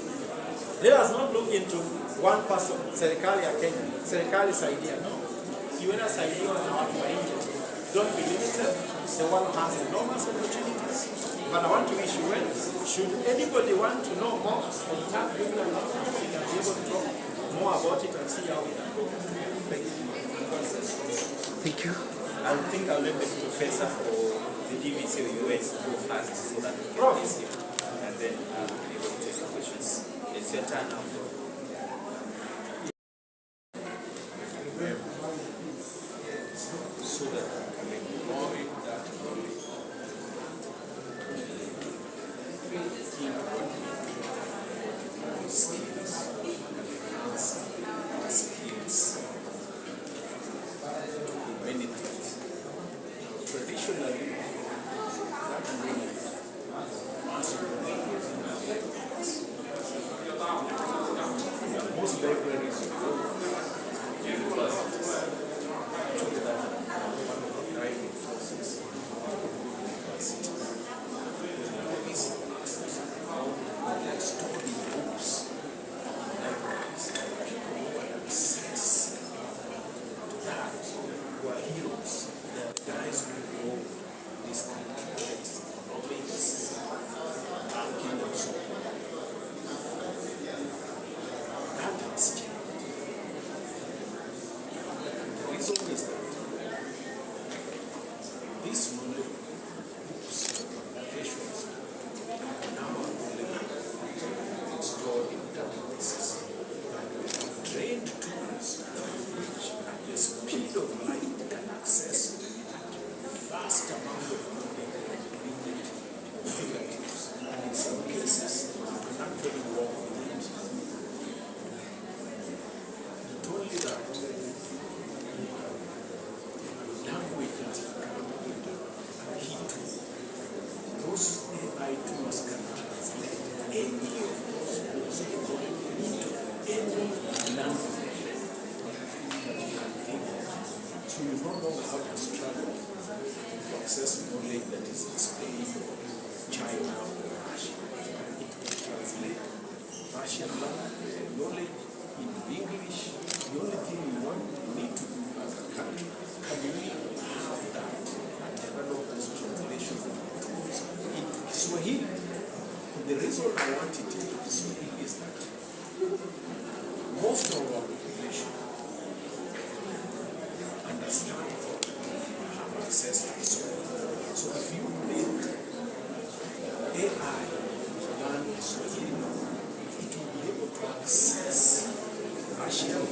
Speaker 9: Let us not look into one person, serikali ya Kenya, serikali saidia. No. Iwena saidia na watu wa nje. Don't be limited. The world has enormous opportunities. But I want to wish you well. Should anybody want to know more on that, we can be able to talk more about it and see how we can go. Thank you.
Speaker 1: Thank you.
Speaker 10: I think I'll let the professor or the DVC or US go first so that we can listen. And then I'll be able to take the questions. It's your turn now. So that I can more with that skills. Many things. Traditionally,
Speaker 9: into any language that you can think of. So you no longer have to struggle to access knowledge that is explained China or Russia. It can translate Russian knowledge into English. The only thing you need to do as a country, can we have that and develop this translation tools into Kiswahili? The reason I want it into Kiswahili is that most of our population understand have access to Kiswahili. So if you make AI learn Kiswahili, it will be able to access Russian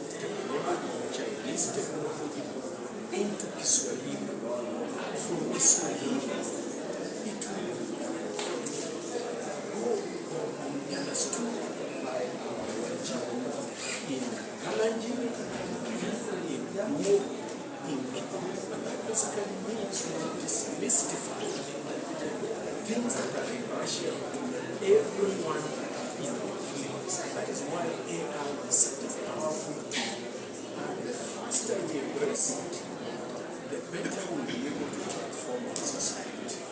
Speaker 9: technology, Chinese technology into Kiswahili. And from Kiswahili, it will be understood by our in Kalanjin, in Luo, in people, and that basically means we demystify things that are in Russia, everyone in our fields. That is why AI is such a powerful tool. And the faster we embrace it, the better we'll be able to transform our society.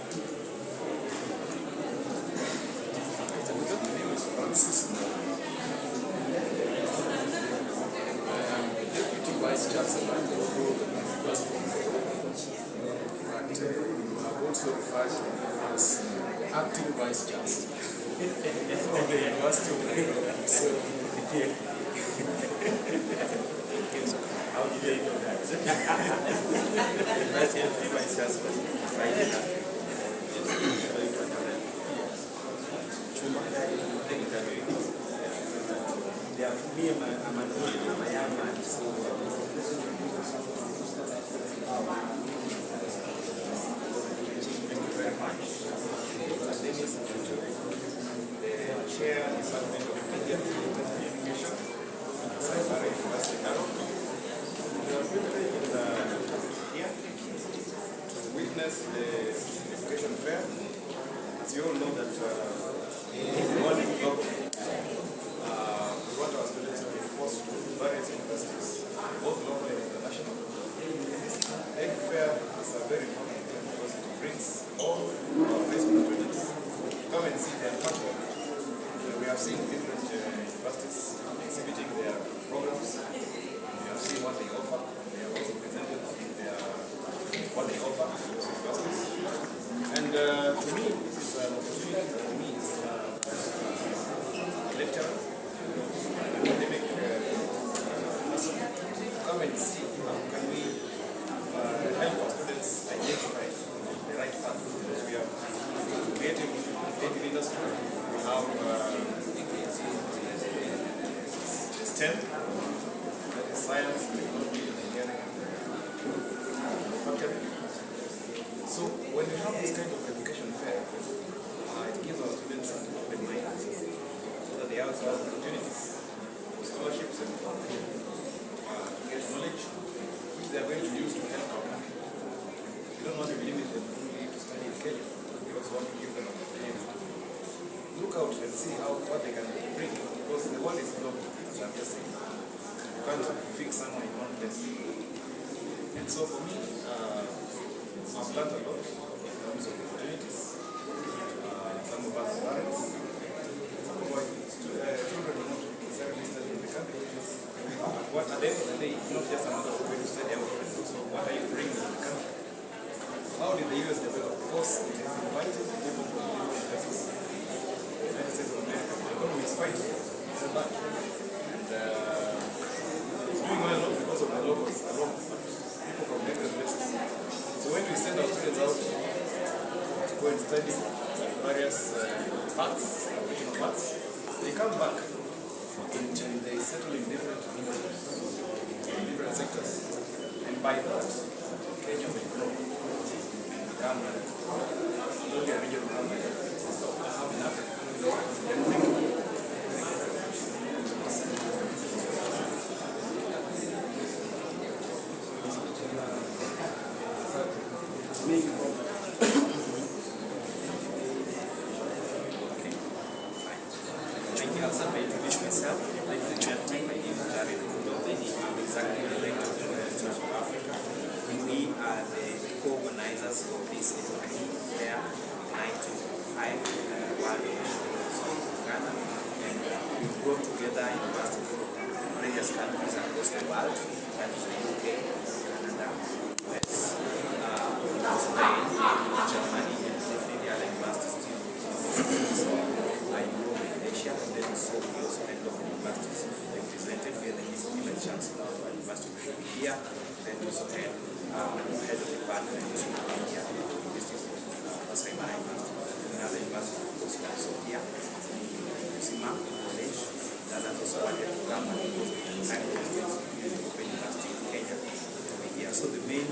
Speaker 11: My name is Francis. I am Deputy Vice Chancellor at the University of but you have also referred to me as Acting Vice Chancellor of the University of Nairobi. So,
Speaker 10: How did they know that? That's Deputy Vice Chancellor. Right here. Yeah, me, I'm a young man, so thank you very much. My name is the chair and department of media education at Cyber University Nairobi. We are privileged here to witness the education fair. As you all know that in one global we want our students to be exposed to various universities, both local and international. Egg fair is a very important thing because it brings all our high school students to come and see their country. We have seen different universities exhibiting their programs. We have seen what they offer. They have also presented what they offer to those universities. And to me, this is an opportunity for me as a lecturer, academic person, to come and see how can we help our students identify the right path. Because we have creative industry, we have STEM, that is science, technology, engineering, manufacturing. So when we have this kind of education fair, it gives our students an open mind so that they also have opportunities for scholarships and for get knowledge which they are going to use to help our country. We don't want to limit them only to study in Kenya. We also want to give them an opportunity to look out and see what they can bring, because the world is global, as I'm just saying. You can't fix someone in one place. And so for me, I've learned a lot in terms of opportunities. Some of us parents, some of our children are not necessarily studying in the country. What at the end of the day, it's not just another way to study abroad, it's also what are you bringing to the country? How did the US develop? Because it has invited people from different places. The United States of America, the economy is fine, it's not bad. And it's doing well not because of the locals alone, but people from different places. So when we send our students out to go and study various parts, African parts, they come back and they settle in different industries, different sectors. And by that, Kenya will grow and become not only a regional company, but have in Africa. I'll start by introducing myself. Ladies and gentlemen, my name is Jared Kudobeni. I'm exactly the director of the University of Africa. We are the co-organizers of this education fair, Ignite 2025, World Education in Ghana. And we brought together universities from various countries across the world, that is the UK, Canada, US, Spain, Germany, and definitely other universities like Europe and Asia, and then also we also had local universities represented where the Vice Chancellor of the University of Nairobi here, then we also had head of the department in India, University of Masai another university of course also here, Sima College, that has also wanted to come and Open University in Kenya to be here. So the main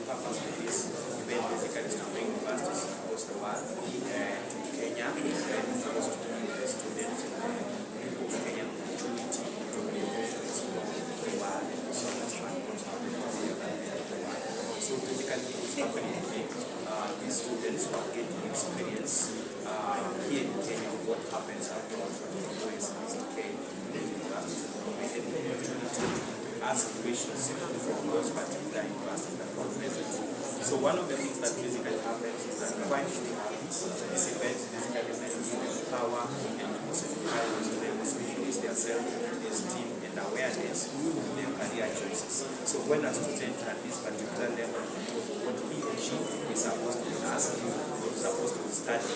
Speaker 10: purpose of this event basically is to bring universities across the world to Kenya and also to the students and people of Kenya opportunity to be able to explore the world and so understand what's happening in the world. So basically what's happening today, these students are getting experience here in Kenya of what happens after US and UK universities, and we get the opportunity to ask questions from those particular universities that were present. So one of the things that basically happens is that quite this event basically means power and also encourage them to increase their self-esteem and awareness of their career choices. So when a student at this particular level knows what he or she is supposed to be asking, or is supposed to study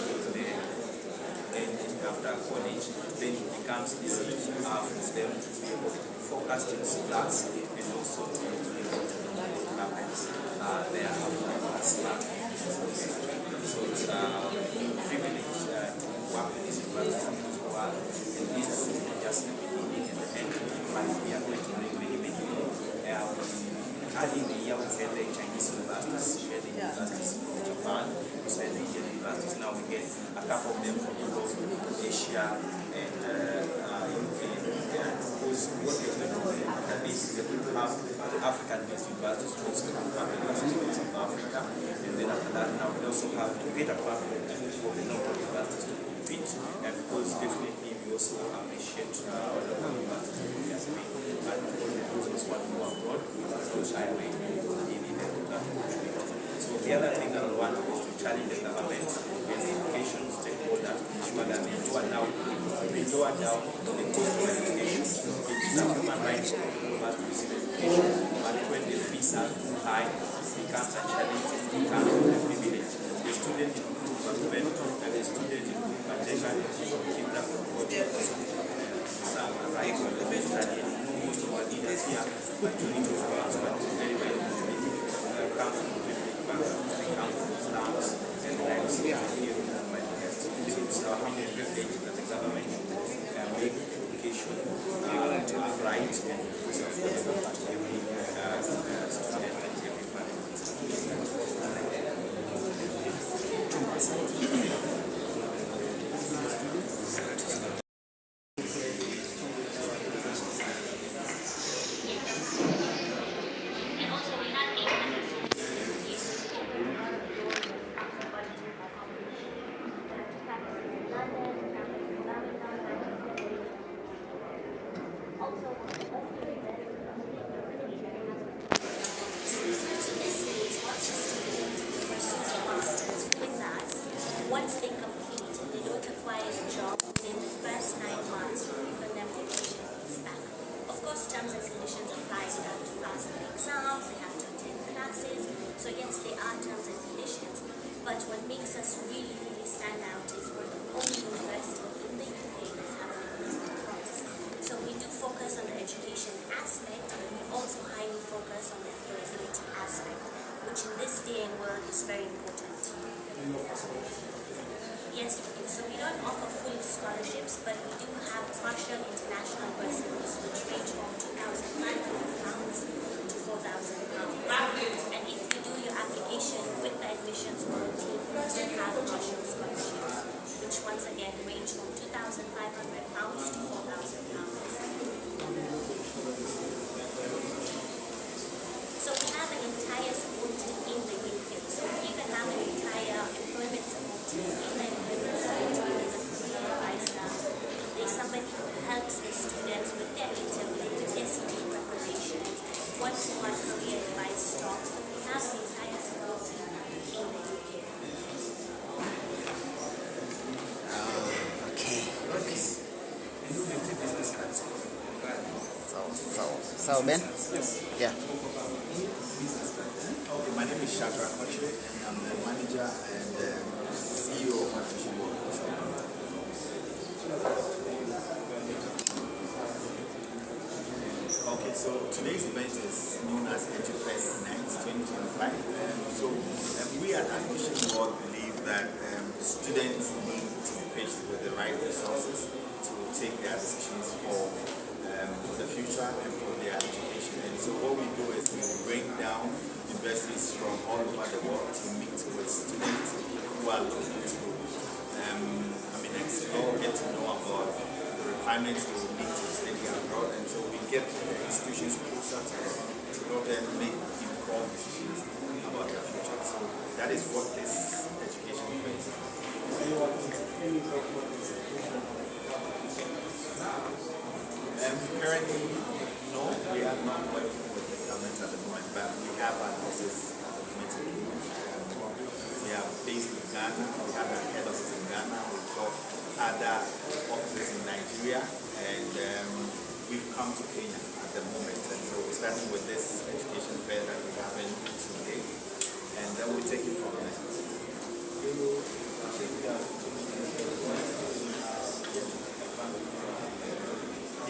Speaker 10: and after college, then it becomes easy for them to be able to focus in this class and also to be able to know what happens there after class. So it's a privilege to work with this university world, and this is just the beginning and the end. But we are going to bring many more. Early in the year, we had the Chinese universities, we had the universities from Japan, we had the Indian universities. Now we get a couple of them from Europe, Asia, and UK. Because what we're going to do after this, we're going to have the African-based universities, also have universities from South Africa, and then after that, now we also have to get a platform for the local universities to compete, and because definitely we also appreciate our local universities in their Spain, and all the users want to go abroad, so shy away, giving them that opportunity. So the other thing that we want is to challenge the government and the education stakeholders to ensure that they lower down the cost of education. It is a human right for all of us to receive education, but when the fees are too high, it becomes a challenge, it becomes a privilege. The student in Kutuba and the student in Kutuba keep that some right when they study. Most of our leaders here, majority of us, but very well come from they come from slums and lives here in my university. So it's our humble privilege that the government make education right and so affordable for every student and every parent.
Speaker 6: So Ben?
Speaker 4: Yes.
Speaker 6: Yeah.
Speaker 7: Okay, my name is Shadra Koche, and I'm the manager and CEO of Admission Board. Okay, so today's event is known as EduFest Night 2025. So we at Admission Board believe that students need to be pitched with the right resources to take their decisions for the future and for their education. And so what we do is we bring down universities from all over the world to meet with students who are looking to explore, get to know about the requirements they will need to study abroad. And so we get the institutions closer to them to help them make informed decisions about their future. So that is what this education is. Currently, no, we are not working with the government at the moment, but we have an office at the committee. We are based in Ghana, we have a head office in Ghana, we've got other offices in Nigeria, and we've come to Kenya at the moment. And so we're starting with this education fair that we're having today, and then we take it from there.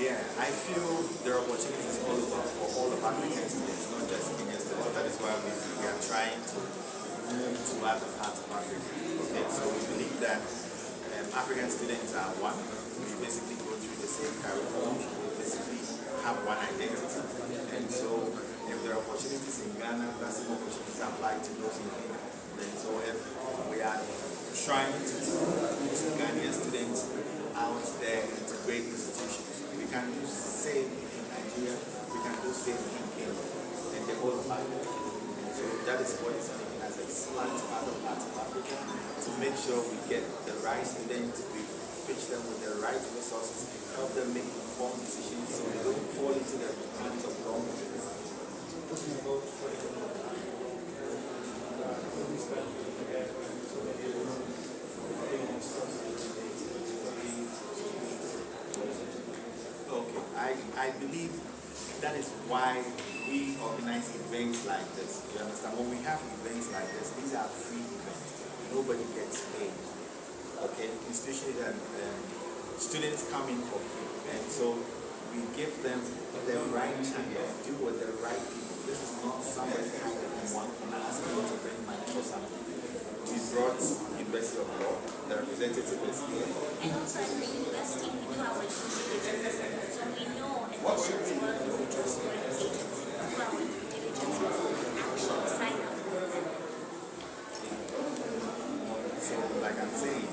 Speaker 7: Yeah, I feel there are opportunities all over for all of African students, not just Kenyan students. That is why we are trying to move to other parts of Africa. Okay, so we believe that African students are one. We basically go through the same curriculum. We basically have one identity. And so if there are opportunities in Ghana, that same opportunities apply to those in Kenya. And so if we are trying to put Ghanaian students out there into great institutions, we can do same in Nigeria, we can do same in Kenya, and the whole of Africa. So that is what is making us expand to other parts of Africa to make sure we get the right students, we pitch them with the right resources, help them make informed decisions so they don't fall into the hands of wrong people. I believe that is why we organize events like this. You understand? When we have events like this, these are free events. Nobody gets paid. Okay? Institutions and students come in for free. And so we give them the right channel, do with the right people. This is not somebody coming in one and asking you to bring money for something. We brought University of Law, the representative is here.
Speaker 5: And also at the university, we have a diligence. So we know admissions work is a trustworthy agency. How diligence will actually sign up.
Speaker 7: So like I'm saying,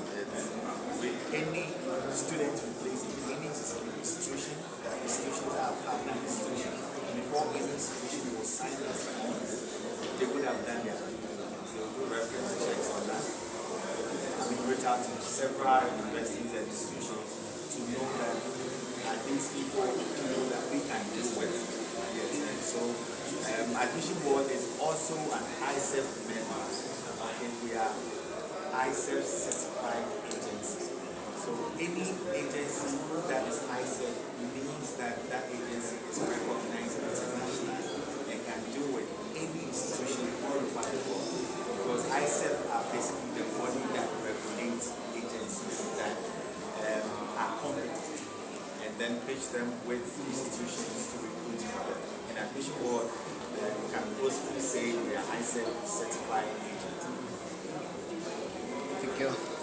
Speaker 7: with any student who plays in any institution, the institutions are partner institutions. Before any institution will sign us on, they would have done their reference checks on that. We reach out to several universities and institutions to know that these people to know that we can do with. Yes, and so Admission Board is also an ICEF member, and we are ICEF certified agency. So any agency that is ICEF means that that agency is recognized internationally and can do with any institution all over the world. Because ICEF are basically the body that regulates agencies that are competent and then pitch them with institutions to recruit for them. In Admission Board, we can also say we are ICEF certified agent.
Speaker 6: Thank you.